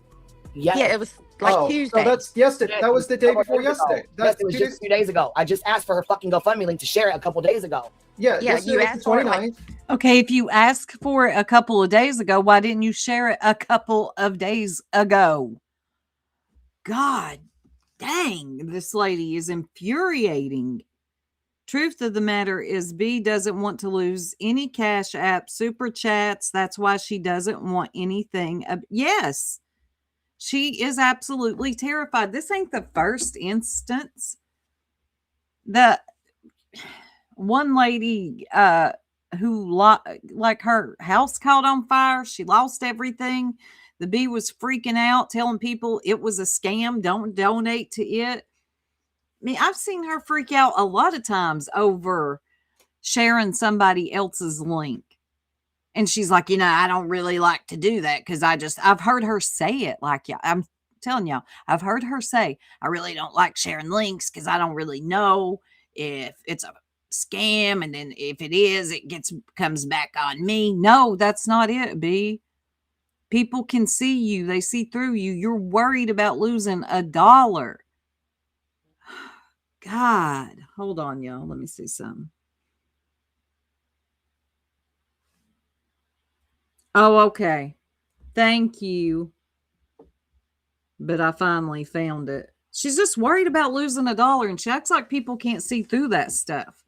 Yeah. Yeah, it was like Tuesday. So that's yesterday. That was the day before yesterday. Yes, it was just a few days ago. I just asked for her fucking GoFundMe link to share it a couple days ago. Yeah, you asked the for it 29th. Okay, if you asked for it a couple of days ago, why didn't you share it a couple of days ago? God dang, this lady is infuriating. Truth of the matter is B doesn't want to lose any Cash App, super chats. That's why she doesn't want anything. Yes, she is absolutely terrified. This ain't the first instance. The one lady who like her house caught on fire, she lost everything. The B was freaking out, telling people it was a scam, don't donate to it. I mean, I've seen her freak out a lot of times over sharing somebody else's link. And she's like, I don't really like to do that because I've heard her say it. Like, yeah, I'm telling y'all, I've heard her say, I really don't like sharing links because I don't really know if it's a scam. And then if it is, it comes back on me. No, that's not it, B. People can see you. They see through you. You're worried about losing $1. God, hold on, y'all. Let me see something. Oh, okay. Thank you. But I finally found it. She's just worried about losing $1, and she acts like people can't see through that stuff.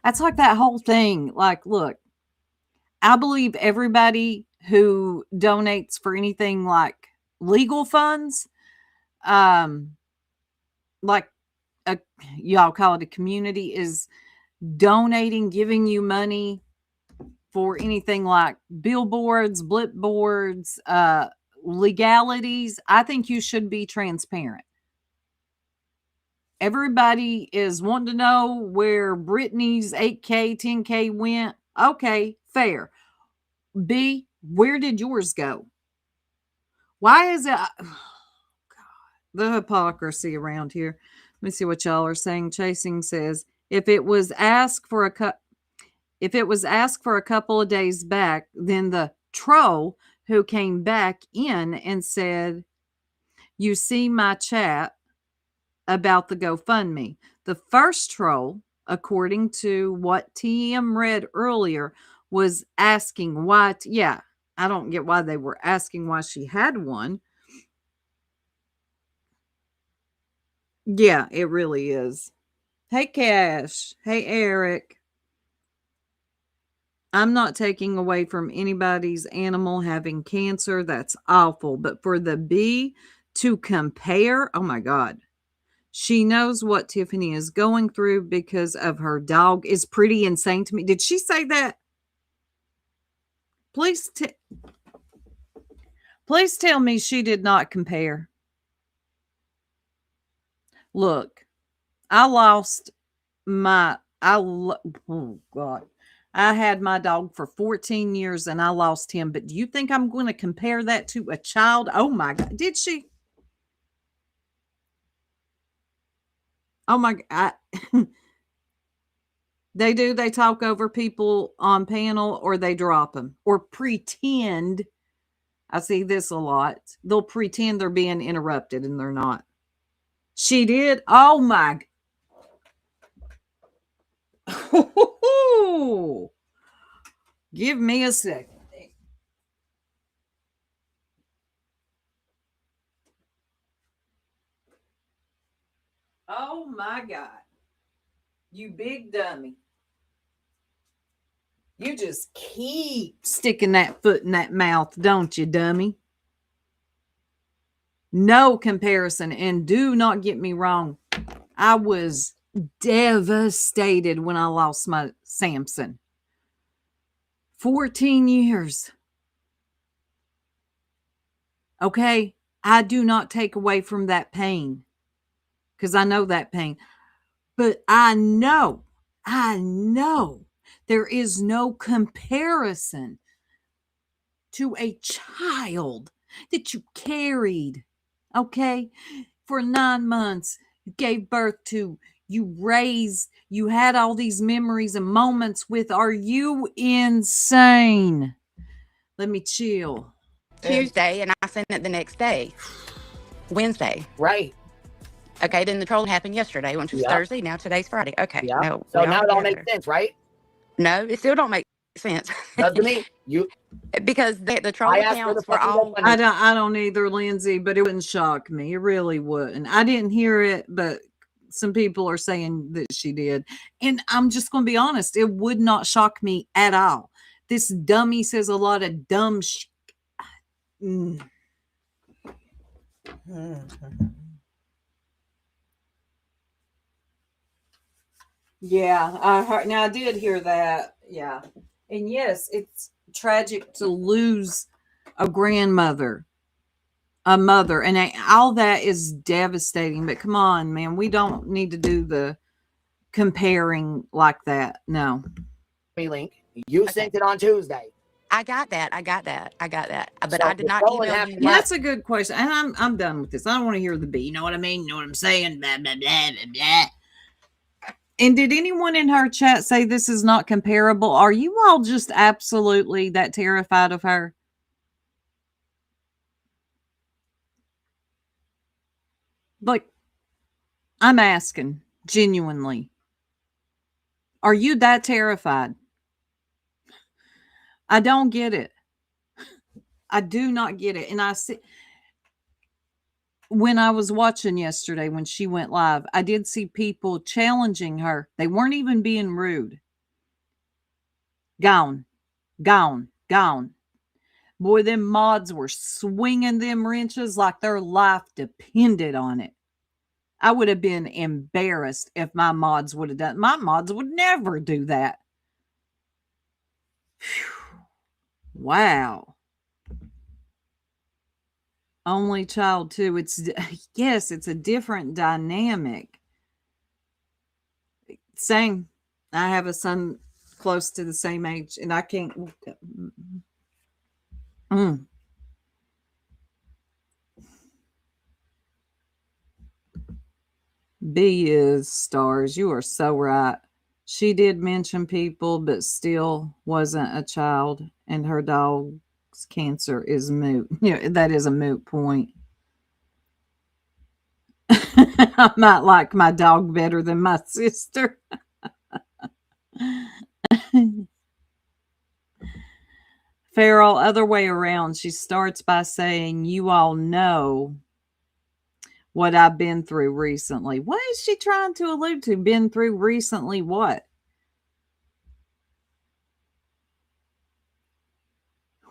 That's like that whole thing. Like, look, I believe everybody who donates for anything like legal funds, like y'all call it a community, is donating, giving you money for anything like billboards, blip boards, legalities. I think you should be transparent. Everybody is wanting to know where Brittany's 8K, 10K went. Okay, fair. B, where did yours go? Why is it? Oh, God, the hypocrisy around here. Let me see what y'all are saying. Chasing says, if it was asked for a couple of days back, then the troll who came back in and said, you see my chat about the GoFundMe. The first troll, according to what TM read earlier, was asking why. Yeah, I don't get why they were asking why she had one. Yeah, it really is. Hey, Cash. Hey, Eric. I'm not taking away from anybody's animal having cancer. That's awful. But for the B to compare, oh my God. She knows what Tiffany is going through because of her dog is pretty insane to me. Did she say that? Please tell me she did not compare. Look, oh God. I had my dog for 14 years and I lost him. But do you think I'm going to compare that to a child? Oh my God. Did she? Oh my God. They do. They talk over people on panel or they drop them or pretend. I see this a lot. They'll pretend they're being interrupted and they're not. She did. Oh my. Give me a second. Oh my God. You big dummy. You just keep sticking that foot in that mouth, don't you, dummy? No comparison. And do not get me wrong. I was devastated when I lost my Samson. 14 years. Okay. I do not take away from that pain because I know that pain. But I know there is no comparison to a child that you carried, okay, for 9 months, you gave birth to, you raised, you had all these memories and moments with. Are you insane? Let me chill. Tuesday, and I sent it the next day, Wednesday. Right. Okay, then the trolling happened yesterday, which was Thursday. Now today's Friday. Okay. Yeah. No. So now it all makes sense, right? No, it still don't make sense. Doesn't it? Because the troll accounts were all. I don't either, Lindsay, but it wouldn't shock me. It really wouldn't. I didn't hear it, but some people are saying that she did. And I'm just going to be honest. It would not shock me at all. This dummy says a lot of dumb shit. Yeah, I heard. Now I did hear that. Yeah, and yes, it's tragic to lose a grandmother, a mother, and all that is devastating. But come on, man, we don't need to do the comparing like that. No. Link, you sent it on Tuesday. I got that. But I did not email you. That's a good question, and I'm done with this. I don't want to hear the B. You know what I mean? You know what I'm saying? Blah blah blah blah blah. And did anyone in her chat say this is not comparable? Are you all just absolutely that terrified of her? Like, I'm asking genuinely. Are you that terrified? I don't get it. I do not get it. And I see. When I was watching yesterday, when she went live, I did see people challenging her. They weren't even being rude. Gone. Boy, them mods were swinging them wrenches like their life depended on it. I would have been embarrassed if my mods would have done. My mods would never do that. Whew. Wow. Only child too. It's a different dynamic. Same. I have a son close to the same age, and I can't. B is stars. You are so right. She did mention people, but still wasn't a child, and her dog's cancer is moot. That is a moot point. I might like my dog better than my sister. Farrell, other way around. She starts by saying, you all know what I've been through recently. What is she trying to allude to? Been through recently what?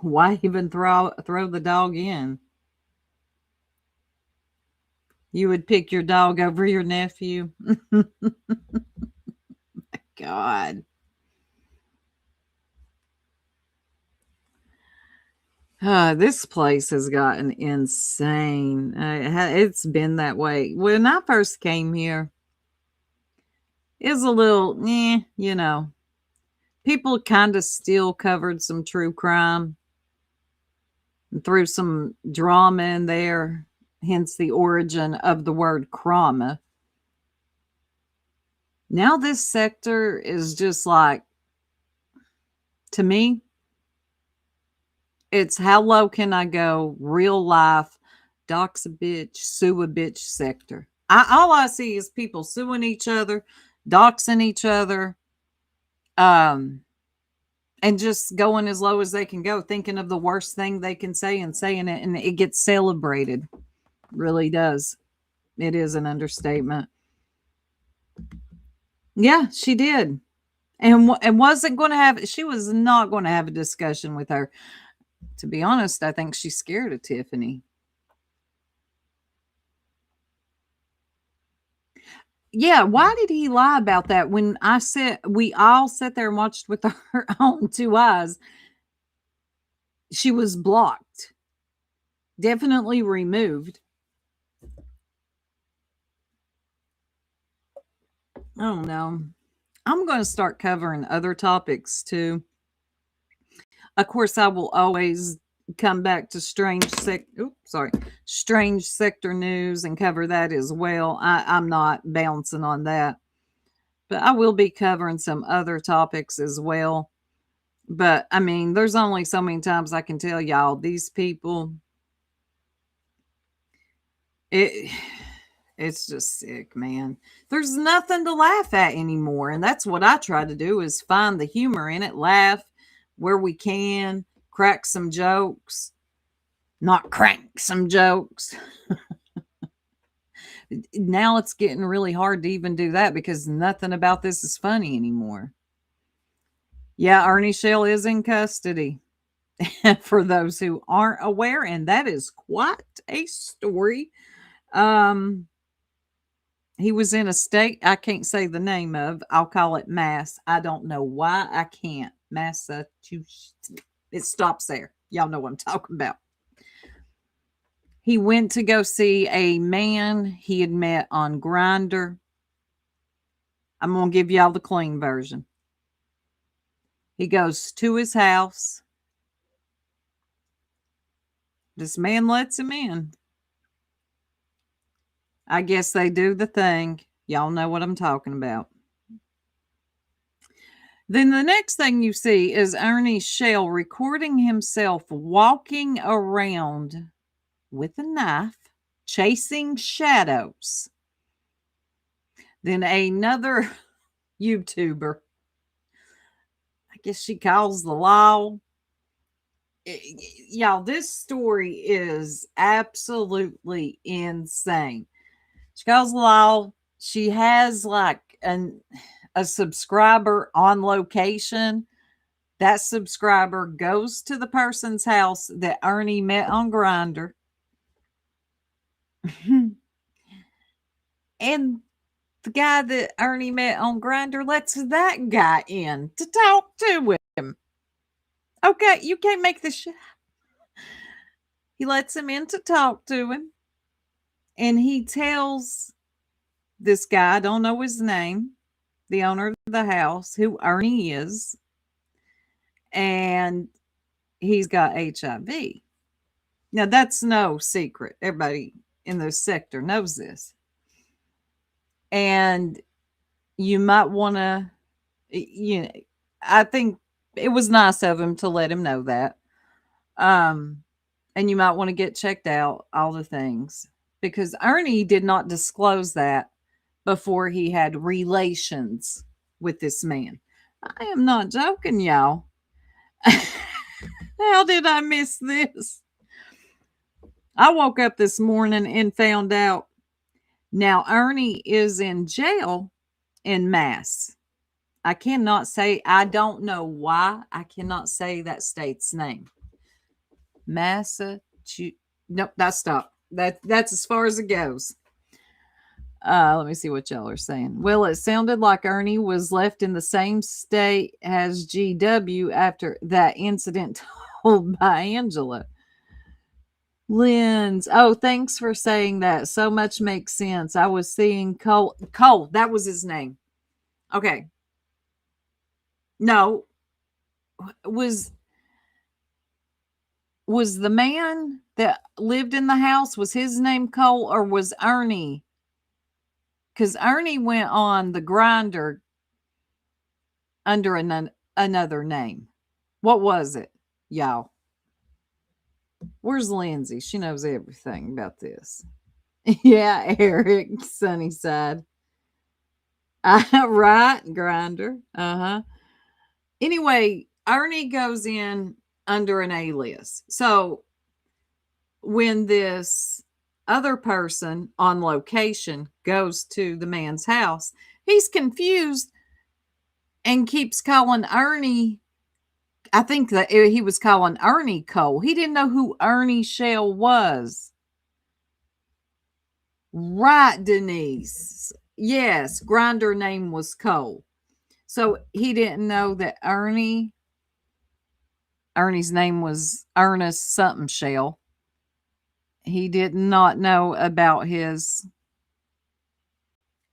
Why even throw the dog in? You would pick your dog over your nephew. God. This place has gotten insane. It's been that way. When I first came here, it was a little, you know, people kind of still covered some true crime and threw some drama in there, hence the origin of the word crama. Now this sector is just like, to me, it's how low can I go? Real life, dox a bitch, sue a bitch sector. All I see is people suing each other, doxing each other, and just going as low as they can go, thinking of the worst thing they can say and saying it, and it gets celebrated. Really does. It is an understatement. Yeah, she did. And wasn't going to have, she was not going to have a discussion with her. To be honest, I think she's scared of Tiffany. Yeah, why did he lie about that when I said we all sat there and watched with our own two eyes? She was blocked. Definitely removed. I don't know. I'm going to start covering other topics too. Of course, I will always come back to strange sector news and cover that as well. I'm not bouncing on that, but I will be covering some other topics as well. But I mean, there's only so many times I can tell y'all these people. It's just sick, man. There's nothing to laugh at anymore, and that's what I try to do is find the humor in it, laugh where we can, crack some jokes, not crank some jokes. Now it's getting really hard to even do that because nothing about this is funny anymore. Yeah, Ernie Shell is in custody. For those who aren't aware, and that is quite a story. He was in a state I can't say the name of. I'll call it Mass. I don't know why I can't. Massachusetts. It stops there. Y'all know what I'm talking about. He went to go see a man he had met on Grindr. I'm going to give y'all the clean version. He goes to his house. This man lets him in. I guess they do the thing. Y'all know what I'm talking about. Then the next thing you see is Ernie Shell recording himself walking around with a knife, chasing shadows. Then another YouTuber, I guess she calls the law. Y'all, this story is absolutely insane. She calls the law. She has like a subscriber on location. That subscriber goes to the person's house that Ernie met on Grindr. And the guy that Ernie met on Grindr lets that guy in to talk to him. Okay, you can't make this shit up. He lets him in to talk to him. And he tells this guy, I don't know his name, the owner of the house, who Ernie is. And he's got HIV. Now, that's no secret. Everybody in the sector knows this. And you might want to, I think it was nice of him to let him know that. And you might want to get checked out, all the things. Because Ernie did not disclose that before he had relations with this man. I am not joking, y'all. How did I miss this? I woke up this morning and found out. Now, Ernie is in jail in Mass. I cannot say, I don't know why I cannot say that state's name. Massachusetts. Nope, that stopped. That's as far as it goes. Let me see what y'all are saying. Well, it sounded like Ernie was left in the same state as GW after that incident told by Angela. Lynn's. Oh, thanks for saying that. So much makes sense. I was seeing Cole. Cole, that was his name. Okay. No. Was the man that lived in the house, was his name Cole, or was Ernie? Because Ernie went on the Grinder under another name. What was it, y'all? Where's Lindsay? She knows everything about this. Yeah, Eric, Sunnyside. Right, Grinder. Uh-huh. Anyway, Ernie goes in under an alias. So when this other person on location goes to the man's house, he's confused and keeps calling Ernie. I think that he was calling Ernie Cole. He didn't know who Ernie Shell was. Right, Denise. Yes, Grinder name was Cole. So he didn't know that Ernie's name was Ernest something Shell. He did not know about his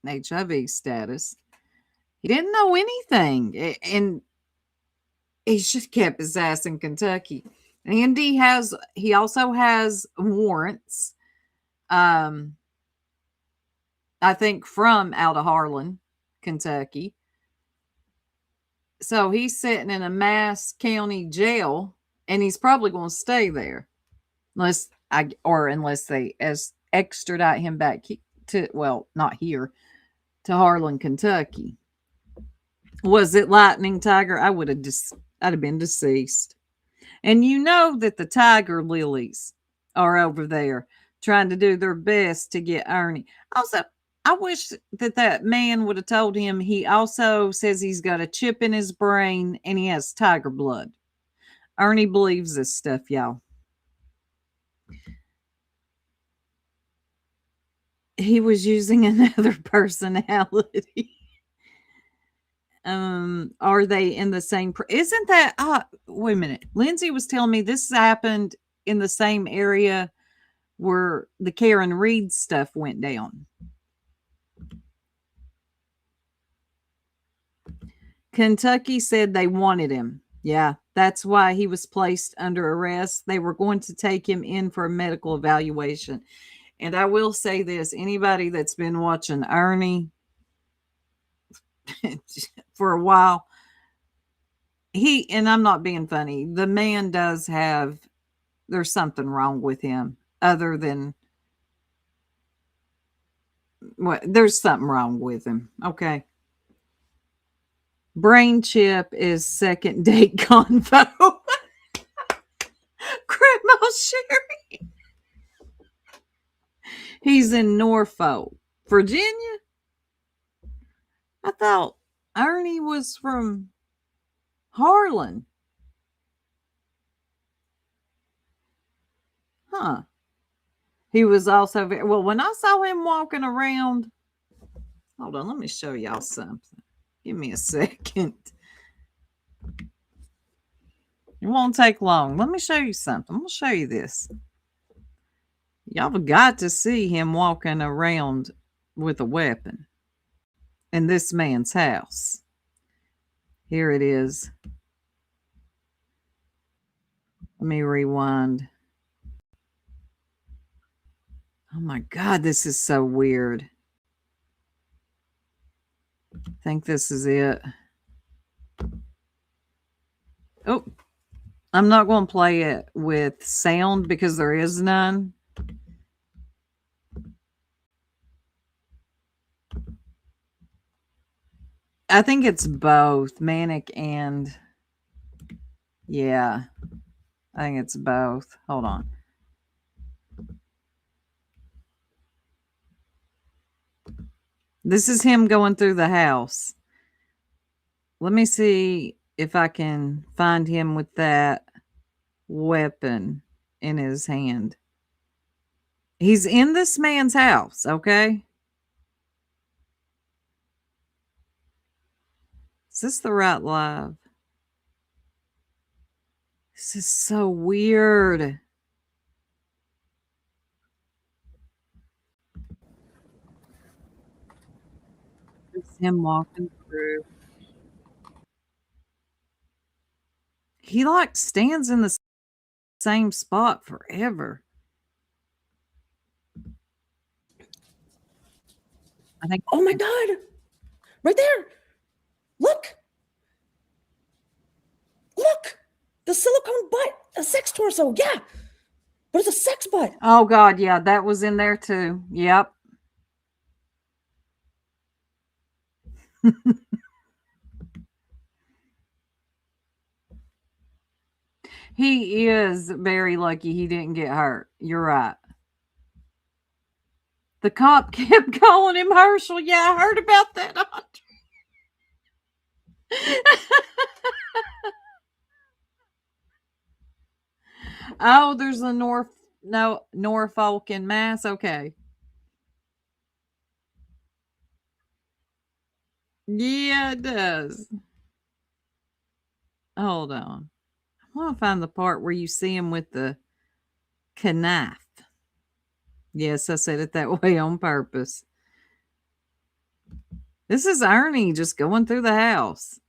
HIV status. He didn't know anything. And he just kept his ass in Kentucky. Andy he also has warrants. I think from out of Harlan, Kentucky. So he's sitting in a Mass County jail, and he's probably going to stay there. Unless they extradite him back to, well, not here, to Harlan, Kentucky. Was it Lightning Tiger? I'd have been deceased. And you know that the Tiger Lilies are over there trying to do their best to get Ernie. Also, I wish that man would have told him he also says he's got a chip in his brain and he has tiger blood. Ernie believes this stuff, y'all. He was using another personality. Are they in the same? Isn't that? Wait a minute. Lindsay was telling me this happened in the same area where the Karen Reed stuff went down. Kentucky said they wanted him. Yeah, that's why he was placed under arrest. They were going to take him in for a medical evaluation. And I will say this, anybody that's been watching Ernie for a while, and I'm not being funny, the man does there's something wrong with him other than, there's something wrong with him. Okay. Brain chip is second date convo. Grandma Sherry. He's in Norfolk, Virginia. I thought Ernie was from Harlan. Huh. He was also well, when I saw him walking around, hold on, let me show y'all something. Give me a second. It won't take long. Let me show you something. I'm going to show you this. Y'all have got to see him walking around with a weapon in this man's house. Here it is. Let me rewind. Oh my God, this is so weird. I think this is it. Oh, I'm not going to play it with sound because there is none. I think it's both manic and, yeah, I think it's both. Hold on. This is him going through the house. Let me see if I can find him with that weapon in his hand. He's in this man's house, okay? Is this the right live? This is so weird. It's him walking through. He like stands in the same spot forever. I think. Oh my God. Right there. Look. Look. The silicone butt. A sex torso. Yeah. But it's a sex butt. Oh God, yeah, that was in there too. Yep. He is very lucky he didn't get hurt. You're right. The cop kept calling him Herschel. Yeah, I heard about that. Oh, there's a Norfolk in Mass. Okay. Yeah, it does. Hold on. I want to find the part where you see him with the knife. Yes, I said it that way on purpose. This is Ernie just going through the house.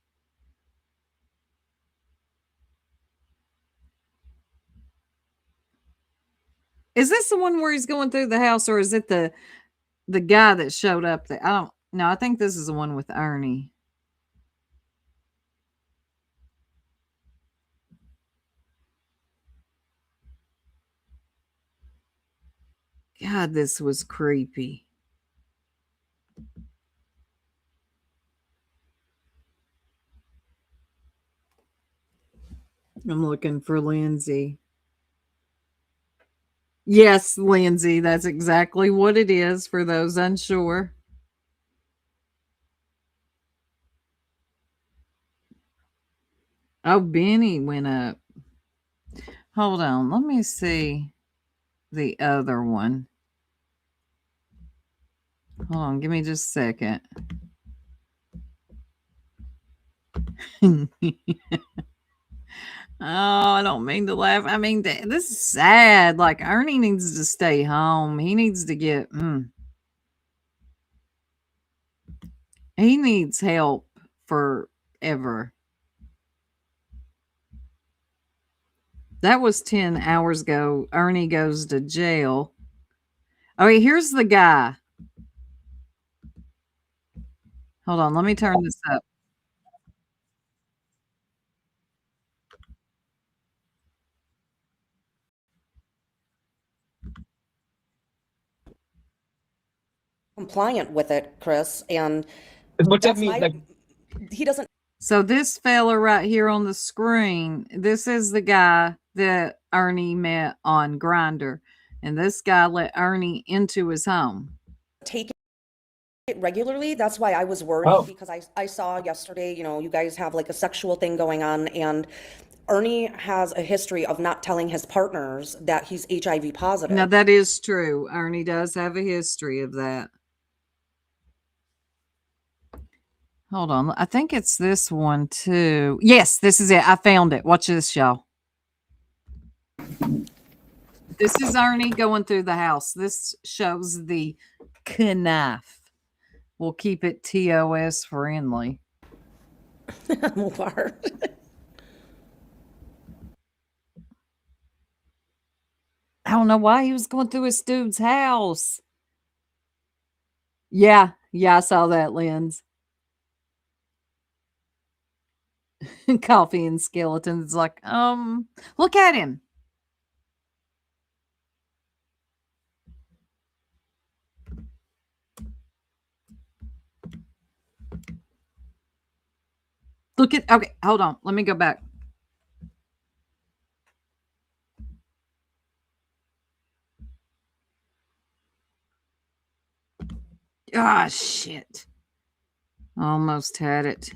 Is this the one where he's going through the house, or is it the guy that showed up there? I don't know. I think this is the one with Ernie. God, this was creepy. I'm looking for Lindsay. Yes, Lindsay, that's exactly what it is for those unsure. Oh, Benny went up. Hold on, let me see the other one. Hold on, give me just a second. Oh, I don't mean to laugh. I mean, this is sad. Like, Ernie needs to stay home. He needs to get, he needs help forever. That was 10 hours ago. Ernie goes to jail. All right, here's the guy. Hold on, let me turn this up. Compliant with it, Chris. And What that means, like, he doesn't. So this fella right here on the screen, this is the guy that Ernie met on Grindr. And this guy let Ernie into his home. Take it regularly. That's why I was worried, because I saw yesterday, you guys have like a sexual thing going on, and Ernie has a history of not telling his partners that he's HIV positive. Now that is true. Ernie does have a history of that. Hold on. I think it's this one too. Yes, this is it. I found it. Watch this, y'all. This is Ernie going through the house. This shows the knife. We'll keep it TOS friendly. More. I don't know why he was going through his dude's house. Yeah, I saw that, Lens. Coffee and skeletons. Like, look at him. Okay, hold on. Let me go back. Ah, shit. Almost had it.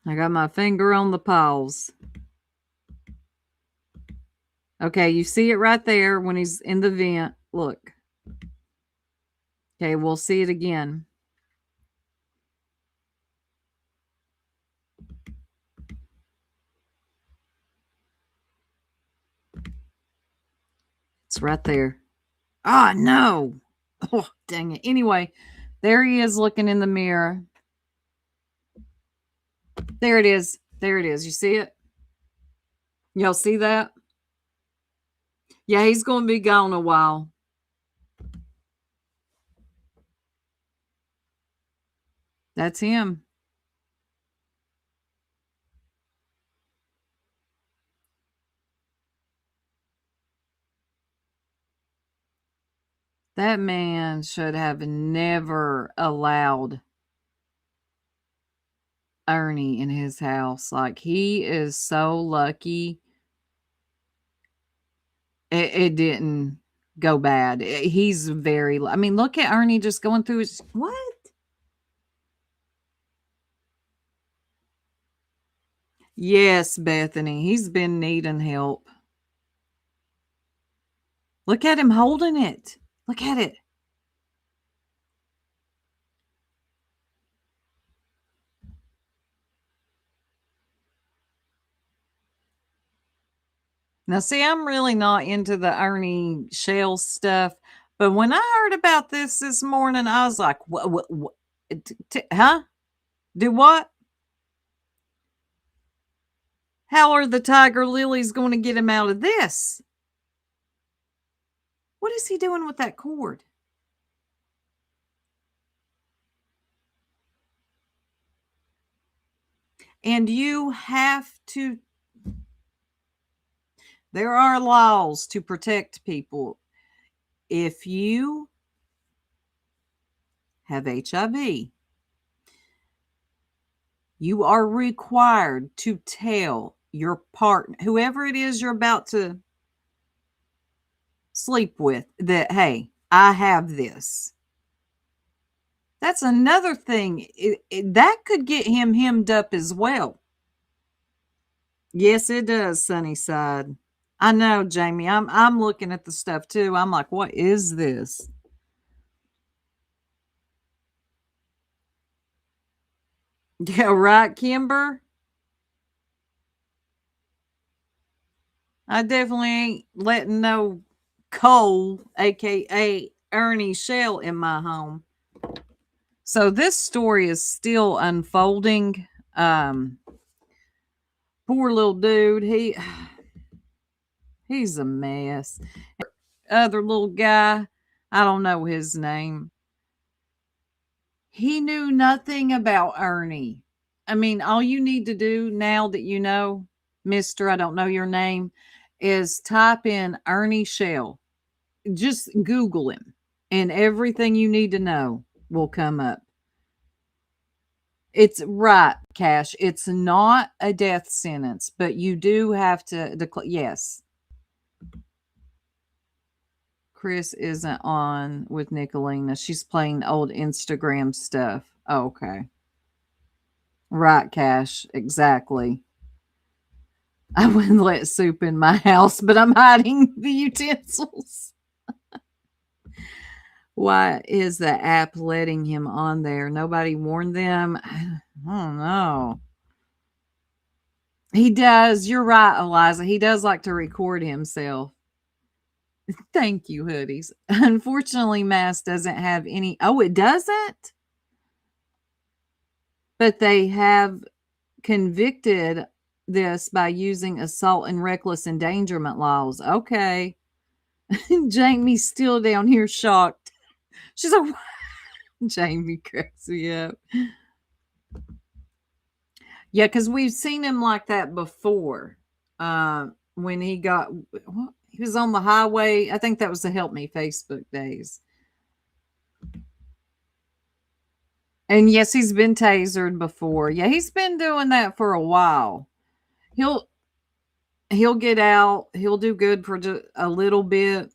I got my finger on the pause. Okay, you see it right there when he's in the vent. Look. Okay, we'll see it again. It's right there. Ah, no. Oh, dang it. Anyway, there he is looking in the mirror. There it is. There it is. You see it? Y'all see that? Yeah, he's going to be gone a while. That's him. That man should have never allowed Ernie in his house. Like, he is so lucky it didn't go bad. He's very, I mean, look at Ernie just going through his, what? Yes, Bethany, he's been needing help. Look at him holding it. Look at it. Now, see, I'm really not into the Ernie Shell stuff, but when I heard about this morning, I was like, what, huh? Do what? How are the Tiger Lilies going to get him out of this? What is he doing with that cord? And you have to, there are laws to protect people. If you have HIV, you are required to tell your partner, whoever it is you're about to sleep with, that, hey, I have this. That's another thing. That could get him hemmed up as well. Yes, it does, Sunnyside. I know, Jamie. I'm looking at the stuff too. I'm like, what is this? Yeah, right, Kimber? I definitely ain't letting no Cole, aka Ernie Shell, in my home. So this story is still unfolding. Poor little dude. He's a mess. Other little guy, I don't know his name. He knew nothing about Ernie. I mean, all you need to do now that you know, Mr. I don't know your name, is type in Ernie Shell. Just Google him, and everything you need to know will come up. It's right, Cash. It's not a death sentence, but you do have to declare. Yes. Chris isn't on with Nicolina. She's playing old Instagram stuff. Oh, okay. Right, Cash. Exactly. I wouldn't let soup in my house, but I'm hiding the utensils. Why is the app letting him on there? Nobody warned them. I don't know. He does. You're right, Eliza. He does like to record himself. Thank you, hoodies. Unfortunately, Mass doesn't have any. Oh, it doesn't? But they have convicted this by using assault and reckless endangerment laws. Okay. Jamie's still down here shocked. She's like, Jamie cracks me up. Yeah, because we've seen him like that before. When he got, well, he was on the highway. I think that was the Help Me Facebook days. And yes, he's been tasered before. Yeah, he's been doing that for a while. He'll get out. He'll do good for just a little bit.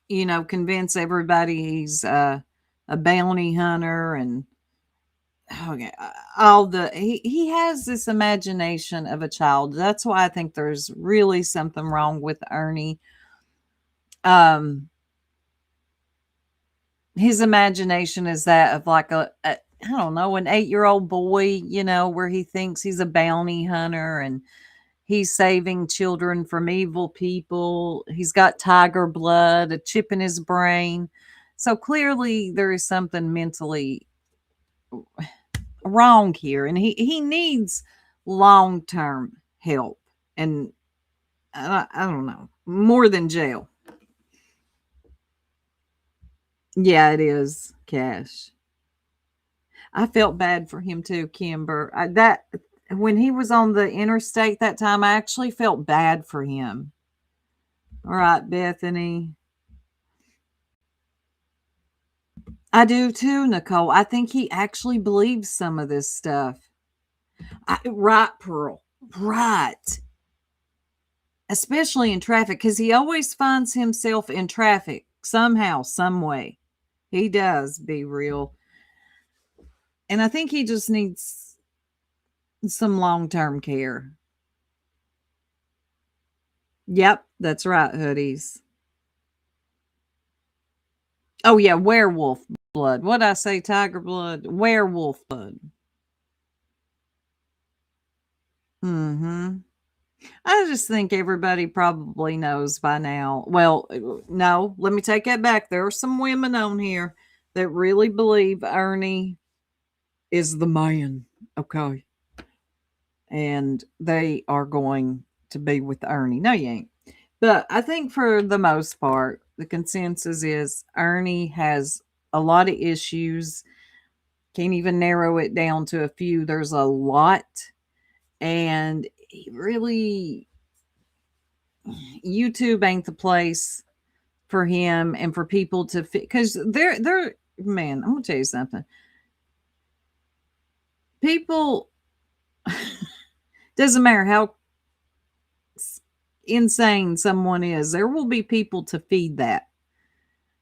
You know, convince everybody he's a bounty hunter and okay, he has this imagination of a child. That's why I think there's really something wrong with Ernie. his imagination is that of like a I don't know, an 8-year-old boy, where he thinks he's a bounty hunter and he's saving children from evil people. He's got tiger blood, a chip in his brain. So clearly there is something mentally wrong here, and he needs long-term help, and I don't know, more than jail. Yeah, it is, Cash. I felt bad for him too, Kimber. That when he was on the interstate that time, I actually felt bad for him. All right, Bethany. I do too, Nicole. I think he actually believes some of this stuff. Right, Pearl. Right. Especially in traffic, because he always finds himself in traffic somehow, some way. He does, Be Real. And I think he just needs some long-term care. Yep, that's right, Hoodies. Oh, yeah, werewolf blood. What'd I say? Tiger blood? Werewolf blood. I just think everybody probably knows by now. Well, no, let me take that back. There are some women on here that really believe Ernie is the man. Okay. And they are going to be with Ernie. No, you ain't. But I think for the most part, the consensus is Ernie has a lot of issues. Can't even narrow it down to a few. There's a lot. And he really, YouTube ain't the place for him and for people to fit. Because they're, man, I'm going to tell you something. People, doesn't matter how insane someone is, there will be people to feed that.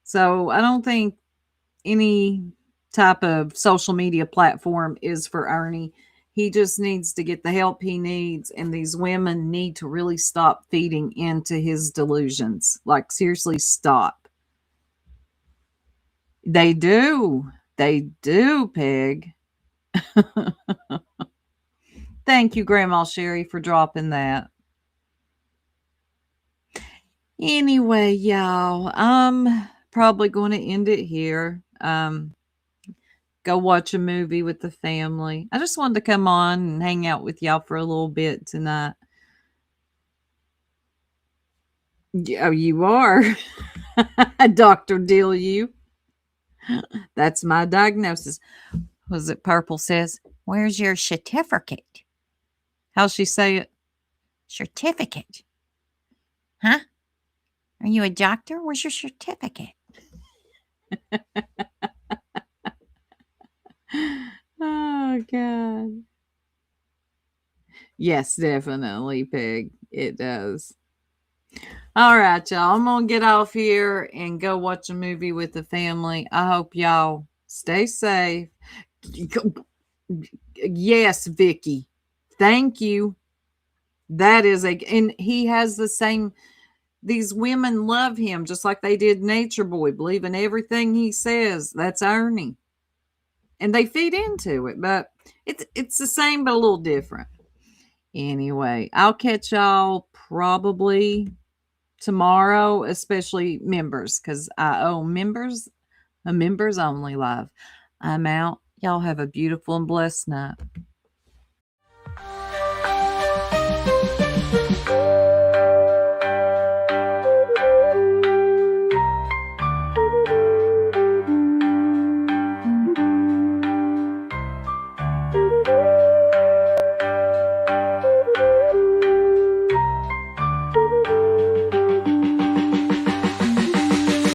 So I don't think any type of social media platform is for Ernie. He just needs to get the help he needs, and these women need to really stop feeding into his delusions. Like, seriously, stop. They do, Peg. Thank you, Grandma Sherry, for dropping that. Anyway, y'all, I'm probably going to end it here. Go watch a movie with the family. I just wanted to come on and hang out with y'all for a little bit tonight. Oh, you are. Dr. Deal you. That's my diagnosis. Was it Purple says, where's your certificate? How'll she say it? Certificate. Huh? Are you a doctor? Where's your certificate? Oh, God. Yes, definitely, Peg. It does. All right, y'all. I'm going to get off here and go watch a movie with the family. I hope y'all stay safe. Yes, Vicky. Thank you. That is and he has the same, these women love him just like they did Nature Boy, believe in everything he says. That's Ernie. And they feed into it, but it's the same, but a little different. Anyway, I'll catch y'all probably tomorrow, especially members, because I owe members a members only live. I'm out. Y'all have a beautiful and blessed night.